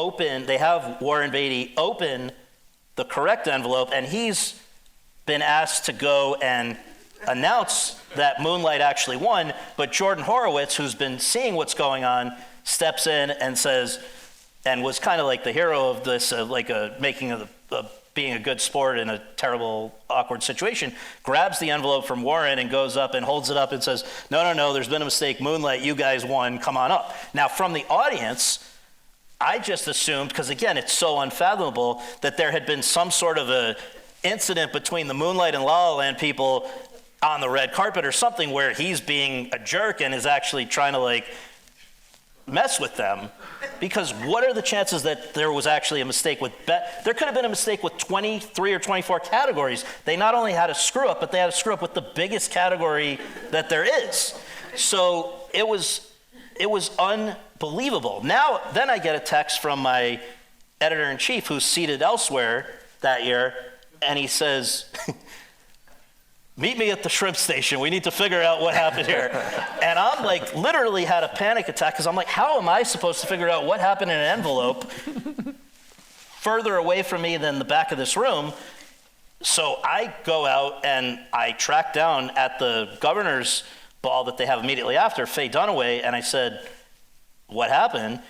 have Warren Beatty open the correct envelope, and he's been asked to go and announce that Moonlight actually won, but Jordan Horowitz, who's been seeing what's going on, steps in and says, and was kind of like the hero of this, being a good sport in a terrible, awkward situation, grabs the envelope from Warren and goes up and holds it up and says, no, there's been a mistake, Moonlight, you guys won, come on up. Now, from the audience, I just assumed, because again, it's so unfathomable, that there had been some sort of a incident between the Moonlight and La La Land people on the red carpet or something where he's being a jerk and is actually trying to mess with them. Because what are the chances that there was actually a mistake with there could have been a mistake with 23 or 24 categories. They not only had a screw up, but they had a screw up with the biggest category that there is. So it was unbelievable. Then I get a text from my editor-in-chief who's seated elsewhere that year, and he says, meet me at the shrimp station. We need to figure out what happened here. And I'm literally had a panic attack because I'm like, how am I supposed to figure out what happened in an envelope further away from me than the back of this room? So I go out and I track down at the governor's ball that they have immediately after, Faye Dunaway, and I said, what happened?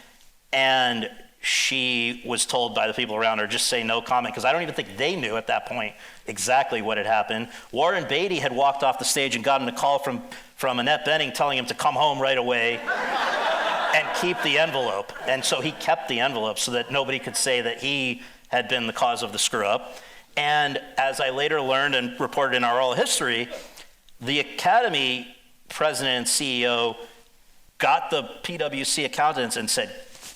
And she was told by the people around her, just say no comment, because I don't even think they knew at that point exactly what had happened. Warren Beatty had walked off the stage and gotten a call from Annette Bening telling him to come home right away and keep the envelope. And so he kept the envelope so that nobody could say that he had been the cause of the screw up. And as I later learned and reported in our oral history, the Academy president and CEO got the PwC accountants and said,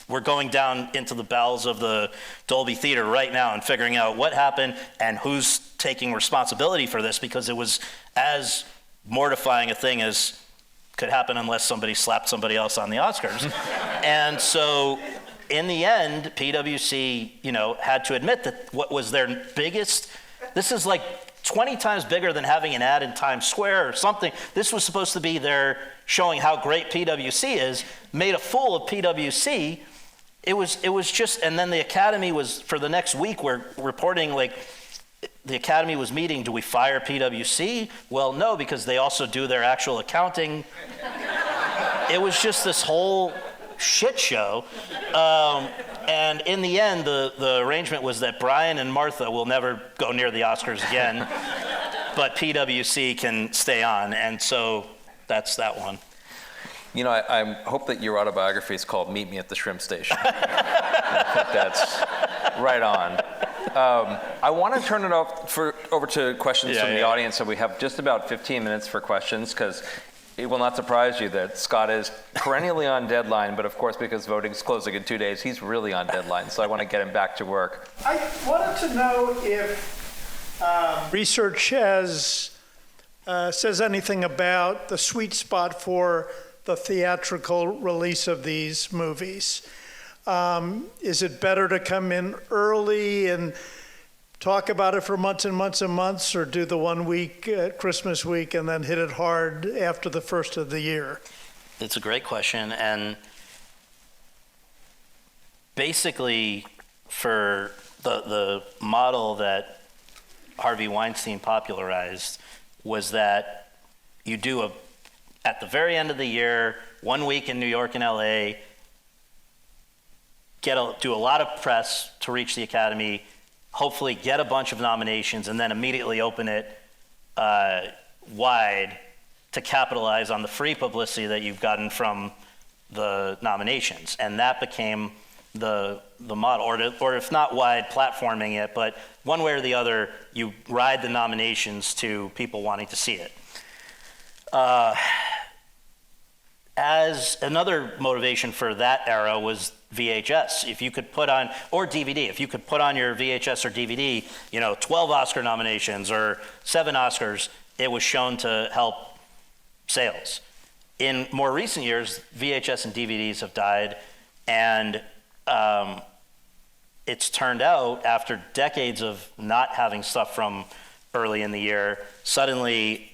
we're going down into the bowels of the Dolby Theater right now and figuring out what happened and who's taking responsibility for this, because it was as mortifying a thing as could happen unless somebody slapped somebody else on the Oscars. And so in the end, PwC, had to admit that what was their biggest, this is 20 times bigger than having an ad in Times Square or something. This was supposed to be their showing how great PwC is, made a fool of PwC. It was just, and then the Academy was, for the next week, we're reporting the Academy was meeting, do we fire PwC? Well, no, because they also do their actual accounting. It was just this whole shit show. And in the end, the arrangement was that Brian and Martha will never go near the Oscars again, but PwC can stay on. And so that's that one. You know, I hope that your autobiography is called Meet Me at the Shrimp Station. I think that's right on. I want to turn it over to questions from the audience, so we have just about 15 minutes for questions, because it will not surprise you that Scott is perennially on deadline, but of course, because voting's closing in 2 days, he's really on deadline, so I want to get him back to work. I wanted to know if research says anything about the sweet spot for the theatrical release of these movies. Is it better to come in early and talk about it for months and months and months, or do the 1 week, Christmas week, and then hit it hard after the first of the year? It's a great question. And basically, for the model that Harvey Weinstein popularized was that you do at the very end of the year, 1 week in New York and LA, do a lot of press to reach the Academy, hopefully get a bunch of nominations, and then immediately open it wide to capitalize on the free publicity that you've gotten from the nominations. And that became the model, or if not wide, platforming it, but one way or the other, you ride the nominations to people wanting to see it. As another motivation for that era was VHS. If you could put on, or DVD, if you could put on your VHS or DVD, 12 Oscar nominations or 7 Oscars, it was shown to help sales. In more recent years, VHS and DVDs have died, and it's turned out, after decades of not having stuff from early in the year, suddenly,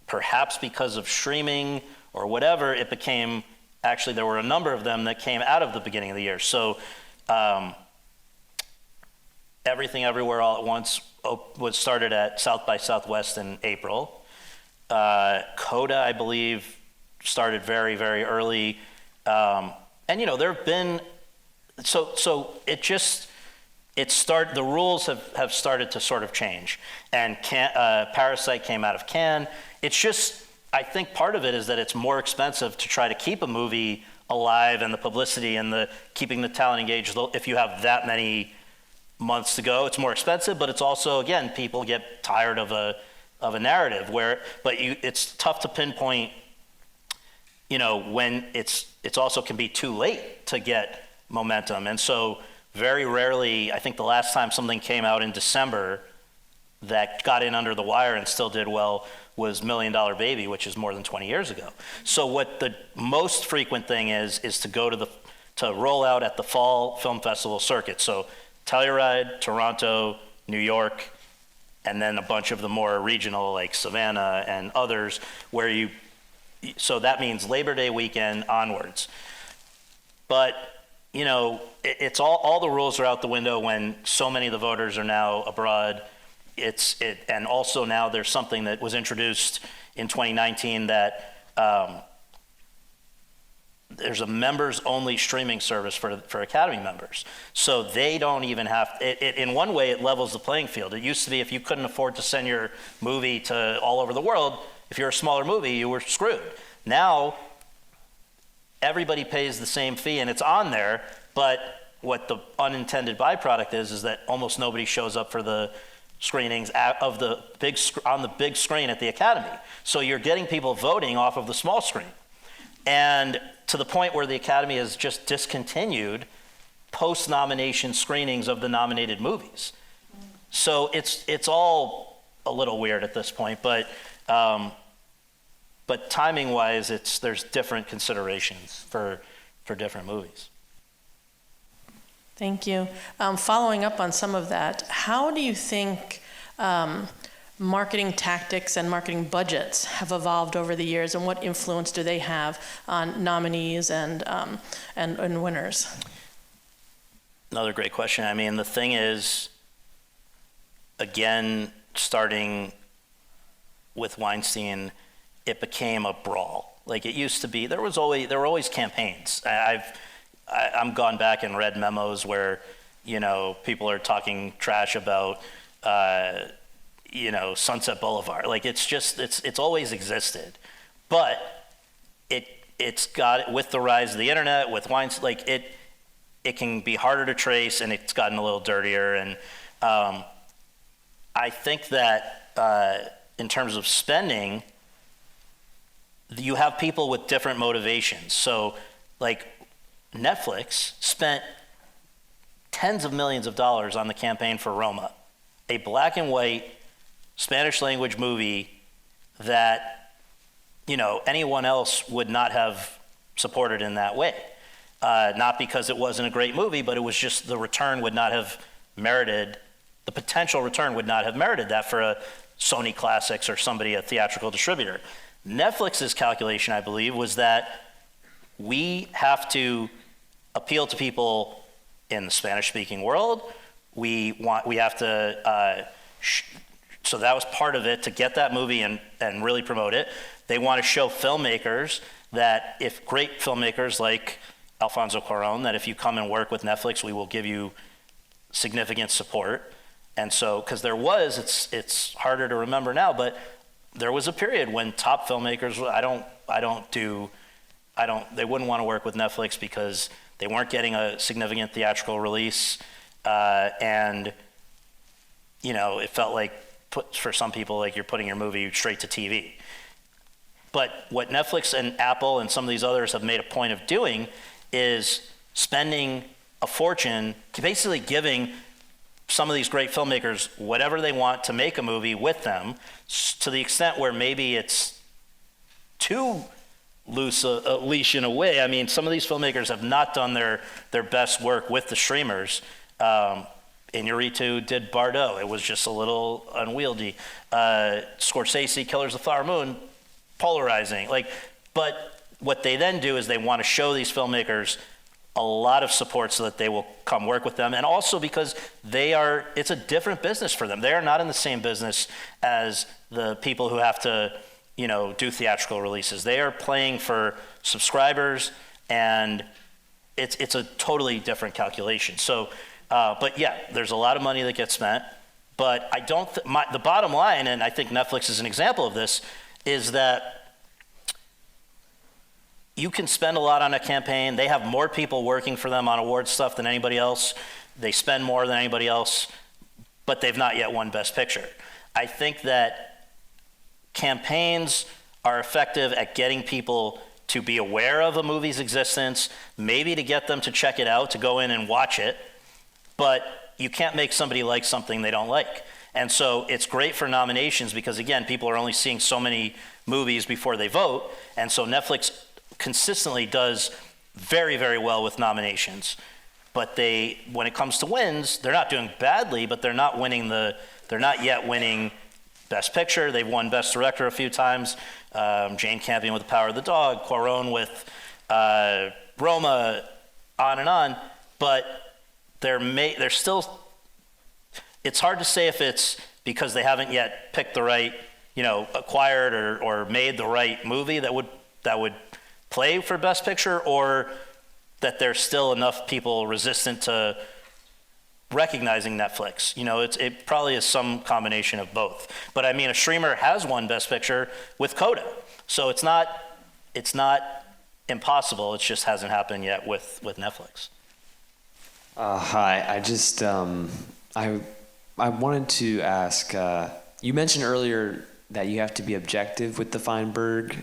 perhaps because of streaming or whatever, it became, actually there were a number of them that came out of the beginning of the year. So Everything Everywhere All at Once was started at South by Southwest in April. CODA, I believe, started very, very early. And there have been, the rules have started to sort of change. And Parasite came out of Cannes. It's just, I think part of it is that it's more expensive to try to keep a movie alive, and the publicity and keeping the talent engaged. If you have that many months to go, it's more expensive, but it's also, again, people get tired of a narrative it's tough to pinpoint, when it's also can be too late to get momentum. And so very rarely, I think the last time something came out in December that got in under the wire and still did well was $1 Million Baby, which is more than 20 years ago. So what the most frequent thing is to go to roll out at the fall film festival circuit. So Telluride, Toronto, New York, and then a bunch of the more regional like Savannah and others so that means Labor Day weekend onwards. But it's all the rules are out the window when so many of the voters are now abroad. And also now there's something that was introduced in 2019 that there's a members-only streaming service for Academy members. So they don't even have, in one way it levels the playing field. It used to be if you couldn't afford to send your movie to all over the world, if you're a smaller movie, you were screwed. Now, everybody pays the same fee and it's on there, but what the unintended byproduct is that almost nobody shows up for the screenings on the big screen at the Academy. So you're getting people voting off of the small screen. And to the point where the Academy has just discontinued post-nomination screenings of the nominated movies. So it's all a little weird at this point, but timing-wise, there's different considerations for different movies. Thank you. Following up on some of that, how do you think marketing tactics and marketing budgets have evolved over the years, and what influence do they have on nominees and winners? Another great question. I mean, the thing is, again, starting with Weinstein, it became a brawl. Like it used to be, there were always campaigns. I'm gone back and read memos where, you know, people are talking trash about, you know, Sunset Boulevard. Like it's always existed, but it's got, with the rise of the internet, with wines, like it can be harder to trace, and it's gotten a little dirtier. And I think that in terms of spending, you have people with different motivations. So like Netflix spent tens of millions of dollars on the campaign for Roma, a black and white Spanish language movie that, you know, anyone else would not have supported in that way. Not because it wasn't a great movie, but it was just the return would not have merited, the potential return would not have merited that for a Sony Classics or somebody, a theatrical distributor. Netflix's calculation, I believe, was that we have to appeal to people in the Spanish-speaking world. We have to, so that was part of it, to get that movie and really promote it. They want to show filmmakers that, if great filmmakers like Alfonso Cuarón, that if you come and work with Netflix, we will give you significant support. And so, because there was, it's harder to remember now, but there was a period when top filmmakers, they wouldn't want to work with Netflix because they weren't getting a significant theatrical release. And, you know, it felt like, for some people, like you're putting your movie straight to TV. But what Netflix and Apple and some of these others have made a point of doing is spending a fortune, basically giving some of these great filmmakers whatever they want to make a movie with them, to the extent where maybe it's too loose a leash in a way. I mean, some of these filmmakers have not done their best work with the streamers. Iñárritu did Bardot. It was just a little unwieldy. Scorsese, Killers of the Flower Moon, polarizing. But what they then do is they want to show these filmmakers a lot of support so that they will come work with them. And also because it's a different business for them. They are not in the same business as the people who have to, you know, do theatrical releases. They are playing for subscribers, and it's a totally different calculation. So, but yeah, there's a lot of money that gets spent. But I don't, the bottom line, and I think Netflix is an example of this, is that you can spend a lot on a campaign. They have more people working for them on award stuff than anybody else. They spend more than anybody else, but they've not yet won Best Picture. I think that campaigns are effective at getting people to be aware of a movie's existence, maybe to get them to check it out, to go in and watch it, but you can't make somebody like something they don't like. And so it's great for nominations because, again, people are only seeing so many movies before they vote, and so Netflix consistently does very, very well with nominations. But when it comes to wins, they're not doing badly, but they're not yet winning Best Picture. They've won Best Director a few times. Jane Campion with The Power of the Dog, Cuarón with Roma, on and on. But they're still, it's hard to say if it's because they haven't yet picked the right, you know, acquired or made the right movie that would play for Best Picture, or that there's still enough people resistant to recognizing Netflix. You know, it probably is some combination of both. But I mean, a streamer has won Best Picture with Coda, so it's not impossible. It just hasn't happened yet with Netflix. Hi, I just I wanted to ask. You mentioned earlier that you have to be objective with the Feinberg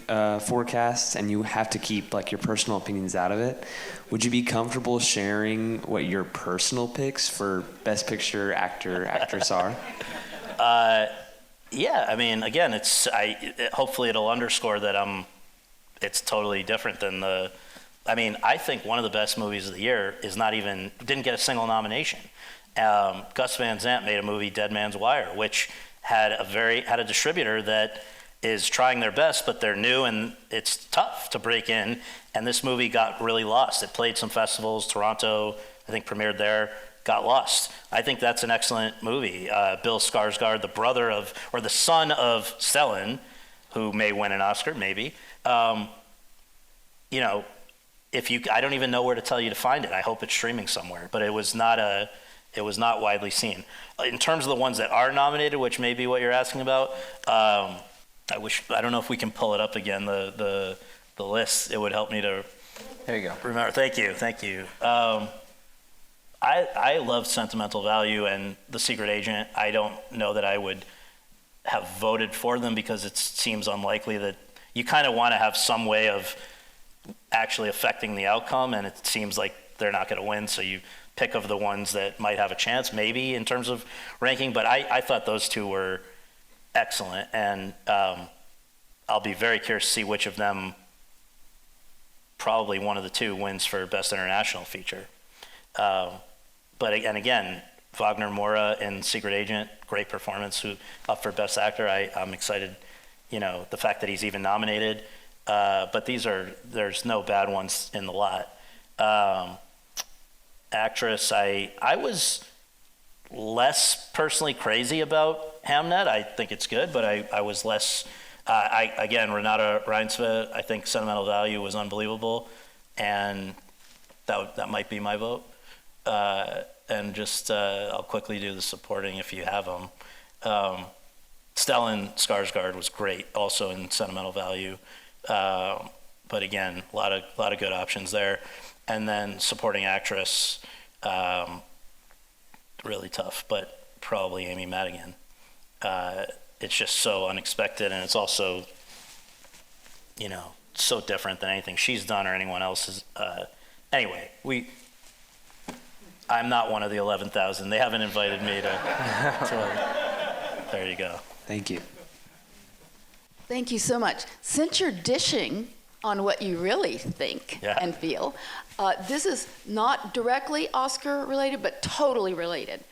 forecast, and you have to keep like your personal opinions out of it. Would you be comfortable sharing what your personal picks for Best Picture, actor, actress are? Yeah, I mean, again, hopefully it'll underscore that it's totally different than I think one of the best movies of the year didn't get a single nomination. Gus Van Sant made a movie, Dead Man's Wire, which had a distributor that is trying their best, but they're new and it's tough to break in. And this movie got really lost. It played some festivals, Toronto, I think premiered there, got lost. I think that's an excellent movie. Bill Skarsgård, the son of Stellan, who may win an Oscar, maybe, you know, I don't even know where to tell you to find it. I hope it's streaming somewhere, but it was not widely seen. In terms of the ones that are nominated, which may be what you're asking about, I don't know if we can pull it up again, the list. It would help me to There you go. remember. Thank you. I love Sentimental Value and The Secret Agent. I don't know that I would have voted for them because it seems unlikely that you kind of want to have some way of actually affecting the outcome, and it seems like they're not going to win, so you pick of the ones that might have a chance, maybe, in terms of ranking. But I thought those two were excellent, and I'll be very curious to see which of them, probably one of the two, wins for Best International Feature. But again, Wagner Moura in Secret Agent, great performance, who up for Best Actor. I'm excited, you know, the fact that he's even nominated. But there's no bad ones in the lot. Actress, I was less personally crazy about Hamnet. I think it's good, but I was less. Again, Renata Reinsve, I think Sentimental Value was unbelievable, and that might be my vote. And just I'll quickly do the supporting if you have them. Stellan Skarsgård was great, also in Sentimental Value, but again, a lot of good options there. And then supporting actress, really tough, but probably Amy Madigan. It's just so unexpected, and it's also, you know, so different than anything she's done or anyone else's. Anyway, I'm not one of the 11,000. They haven't invited me to there you go. Thank you. Thank you so much. Since you're dishing on what you really think and feel, this is not directly Oscar related, but totally related.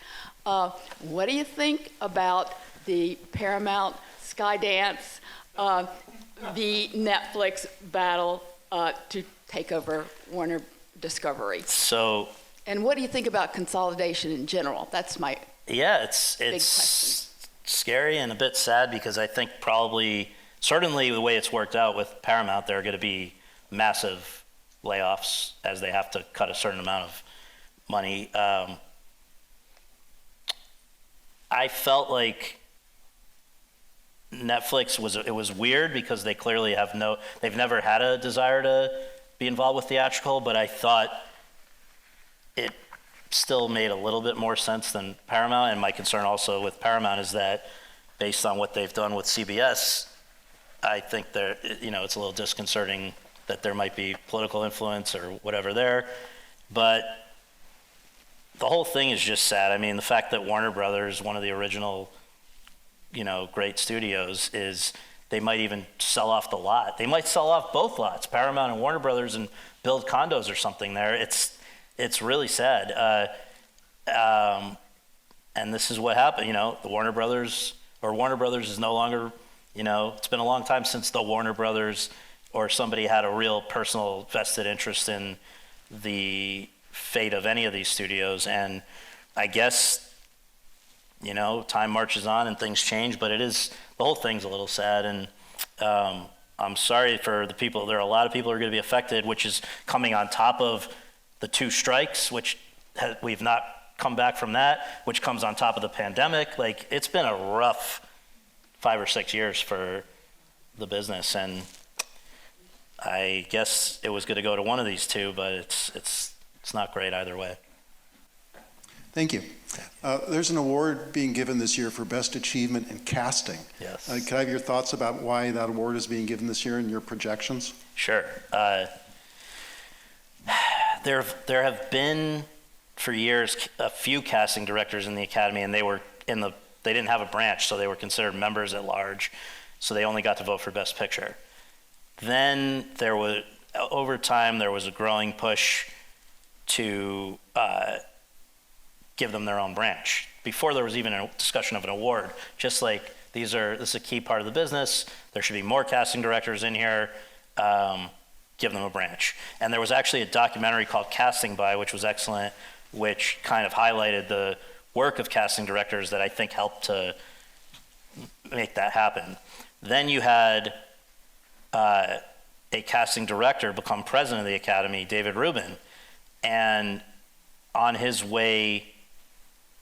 What do you think about the Paramount Skydance, the Netflix battle to take over Warner Discovery? And what do you think about consolidation in general? That's my it's big question. Scary and a bit sad, because I think certainly the way it's worked out with Paramount, there are going to be massive layoffs as they have to cut a certain amount of money. I felt like Netflix was weird because they clearly they've never had a desire to be involved with theatrical, but I thought it still made a little bit more sense than Paramount. And my concern also with Paramount is that, based on what they've done with CBS, I think it's a little disconcerting that there might be political influence or whatever there. But the whole thing is just sad. I mean, the fact that Warner Brothers, one of the original, great studios, is they might even sell off the lot. They might sell off both lots, Paramount and Warner Brothers, and build condos or something there. It's really sad. And this is what happened. The Warner Brothers is no longer, it's been a long time since the Warner Brothers or somebody had a real personal vested interest in the fate of any of these studios. And I guess, time marches on and things change, but the whole thing's a little sad. And I'm sorry for the people. There are a lot of people who are going to be affected, which is coming on top of the 2 strikes, which we've not come back from that, which comes on top of the pandemic. Like, it's been a rough 5 or 6 years for the business, and I guess it was going to go to one of these two, but it's not great either way. Thank you. There's an award being given this year for Best Achievement in Casting. Yes. Can I have your thoughts about why that award is being given this year and your projections? Sure. There have been for years a few casting directors in the Academy, and they didn't have a branch, so they were considered members at large, so they only got to vote for Best Picture. Then over time there was a growing push to give them their own branch. Before there was even a discussion of an award, just like this is a key part of the business, there should be more casting directors in here. Give them a branch. And there was actually a documentary called Casting By, which was excellent, which kind of highlighted the work of casting directors that I think helped to make that happen. Then you had a casting director become president of the Academy, David Rubin. And on his way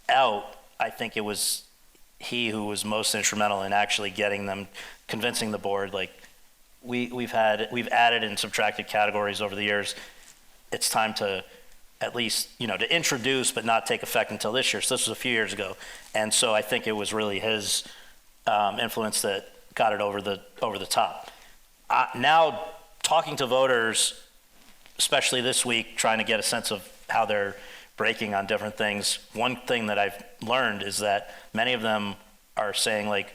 out, I think it was he who was most instrumental in actually getting them, convincing the board, like, we've added and subtracted categories over the years. It's time to at least, to introduce but not take effect until this year. So this was a few years ago. And so I think it was really his influence that got it over the top. Now, talking to voters, especially this week, trying to get a sense of how they're breaking on different things, one thing that I've learned is that many of them are saying, like,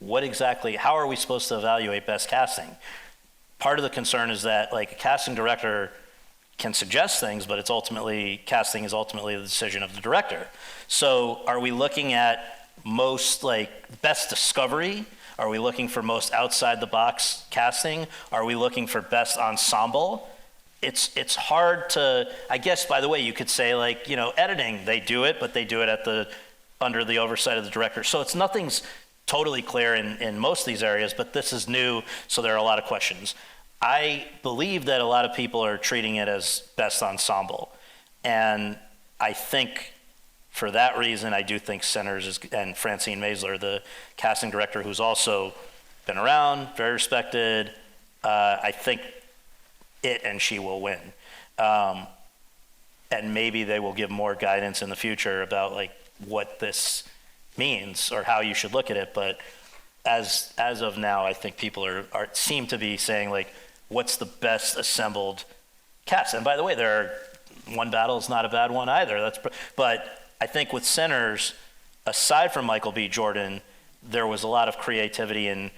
how are we supposed to evaluate best casting? Part of the concern is that, like, a casting director can suggest things, but casting is ultimately the decision of the director. So are we looking at most, best discovery? Are we looking for most outside the box casting? Are we looking for best ensemble? It's hard to, I guess, by the way, you could say, editing, they do it, but they do it under the oversight of the director. So nothing's totally clear in most of these areas, but this is new, so there are a lot of questions. I believe that a lot of people are treating it as best ensemble. And I think for that reason, I do think Centers and Francine Maisler, the casting director, who's also been around, very respected, I think it and she will win. And maybe they will give more guidance in the future about what this means or how you should look at it. But as of now, I think people seem to be saying what's the best assembled cast? And by the way, one battle is not a bad one either. But I think with Centers, aside from Michael B. Jordan, there was a lot of creativity in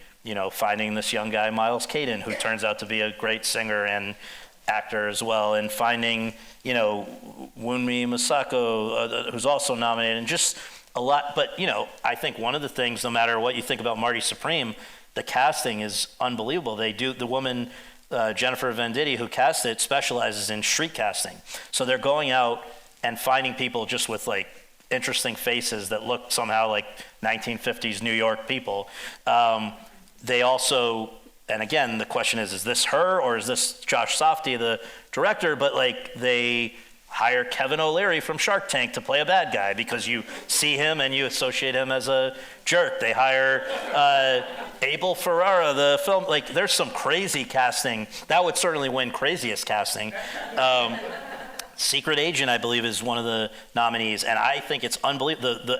finding this young guy, Miles Caden, who turns out to be a great singer and actor as well, and finding Wunmi Masako, who's also nominated, and just a lot. But I think one of the things, no matter what you think about Marty Supreme, the casting is unbelievable. The woman Jennifer Venditti, who cast it, specializes in street casting. So they're going out and finding people just with interesting faces that look somehow like 1950s New York people. They also, and again, the question is this her or is this Josh Safdie, the director? But they hire Kevin O'Leary from Shark Tank to play a bad guy because you see him and you associate him as a jerk. They hire Abel Ferrara, the film, there's some crazy casting. That would certainly win craziest casting. Secret Agent, I believe, is one of the nominees, and I think it's unbelievable.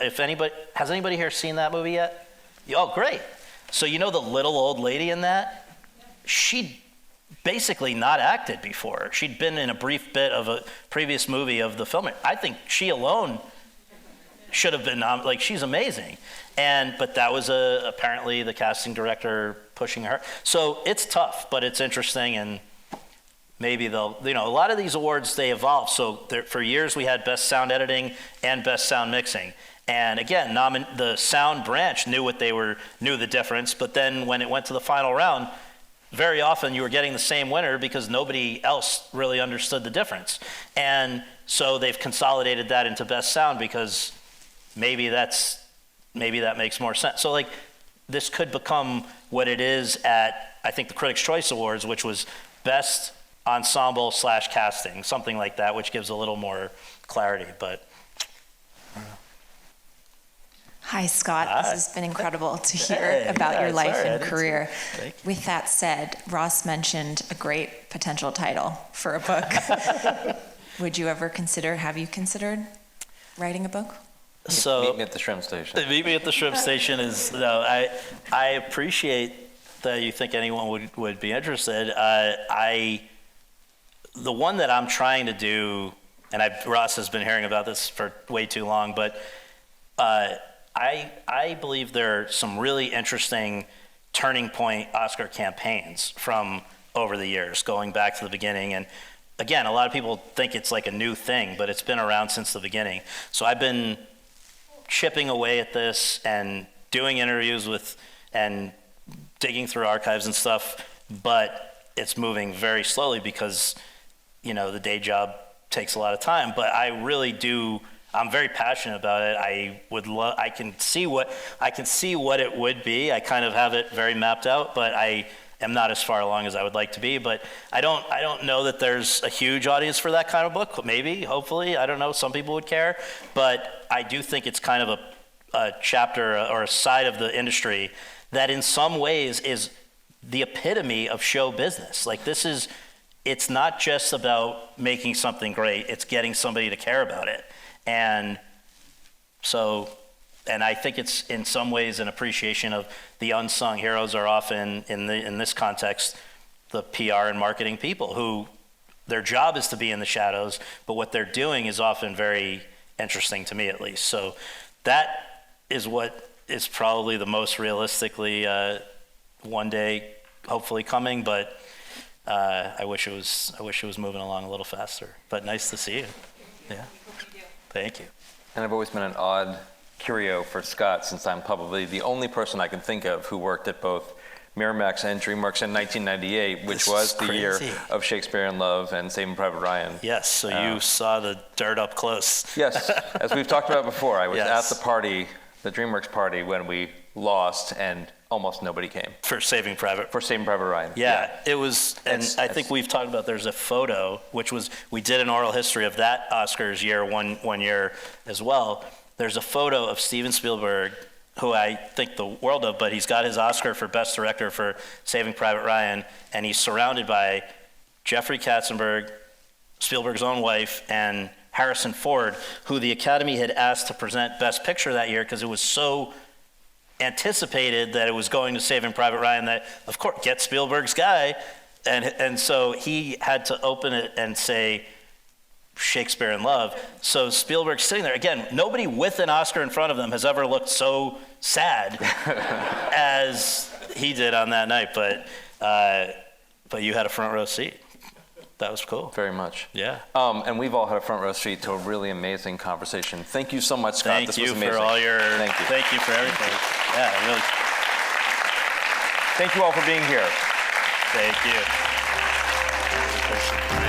Has anybody here seen that movie yet? Oh, great. So the little old lady in that? She'd basically not acted before. She'd been in a brief bit of a previous movie of the film. I think she alone should have been she's amazing. But that was apparently the casting director pushing her. So it's tough, but it's interesting, and maybe they'll, a lot of these awards, they evolve. So for years we had best sound editing and best sound mixing. And again, the sound branch knew the difference, but then when it went to the final round, very often you were getting the same winner because nobody else really understood the difference. And so they've consolidated that into best sound because maybe that makes more sense. So this could become what it is at, I think, the Critics' Choice Awards, which was best ensemble / casting, something like that, which gives a little more clarity, but I don't know. Hi, Scott. Hi. This has been incredible to hear about your life and career. With that said, Ross mentioned a great potential title for a book. Have you considered writing a book? So meet me at the shrimp station. Meet me at the shrimp station is, I appreciate that you think anyone would be interested. The one that I'm trying to do, and Ross has been hearing about this for way too long, but I believe there are some really interesting turning point Oscar campaigns from over the years, going back to the beginning. And again, a lot of people think it's a new thing, but it's been around since the beginning. So I've been chipping away at this and doing interviews and digging through archives and stuff, but it's moving very slowly because the day job takes a lot of time. But I'm very passionate about it. I can see what it would be. I kind of have it very mapped out, but I am not as far along as I would like to be, but I don't know that there's a huge audience for that kind of book. Maybe, hopefully, I don't know, some people would care, but I do think it's kind of a chapter or a side of the industry that in some ways is the epitome of show business. Like it's not just about making something great, it's getting somebody to care about it. And I think it's in some ways an appreciation of the unsung heroes are often in this context, the PR and marketing people who their job is to be in the shadows, but what they're doing is often very interesting to me at least. So that is what is probably the most realistically one day hopefully coming, but I wish it was moving along a little faster. But nice to see you. Yeah. Thank you. And I've always been an odd curio for Scott, since I'm probably the only person I can think of who worked at both Miramax and DreamWorks in 1998, which was the year of Shakespeare in Love and Saving Private Ryan. Yes, so you saw the dirt up close. Yes, as we've talked about before, I was at the party, the DreamWorks party, when we lost and almost nobody came. For Saving Private Ryan. Yeah, it was, and I think we've talked about, there's a photo, which was, we did an oral history of that Oscars year, one year as well. There's a photo of Steven Spielberg, who I think the world of, but he's got his Oscar for Best Director for Saving Private Ryan, and he's surrounded by Jeffrey Katzenberg, Spielberg's own wife, and Harrison Ford, who the Academy had asked to present Best Picture that year because it was so anticipated that it was going to Saving Private Ryan that, of course, get Spielberg's guy. And so he had to open it and say Shakespeare in Love. So Spielberg's sitting there. Again, nobody with an Oscar in front of them has ever looked so sad as he did on that night. But you had a front row seat. That was cool. Very much. Yeah. And we've all had a front row seat to a really amazing conversation. Thank you so much, Scott. Thank you for all your. Thank you. Thank you for everything. Yeah, really. Thank you all for being here. Thank you.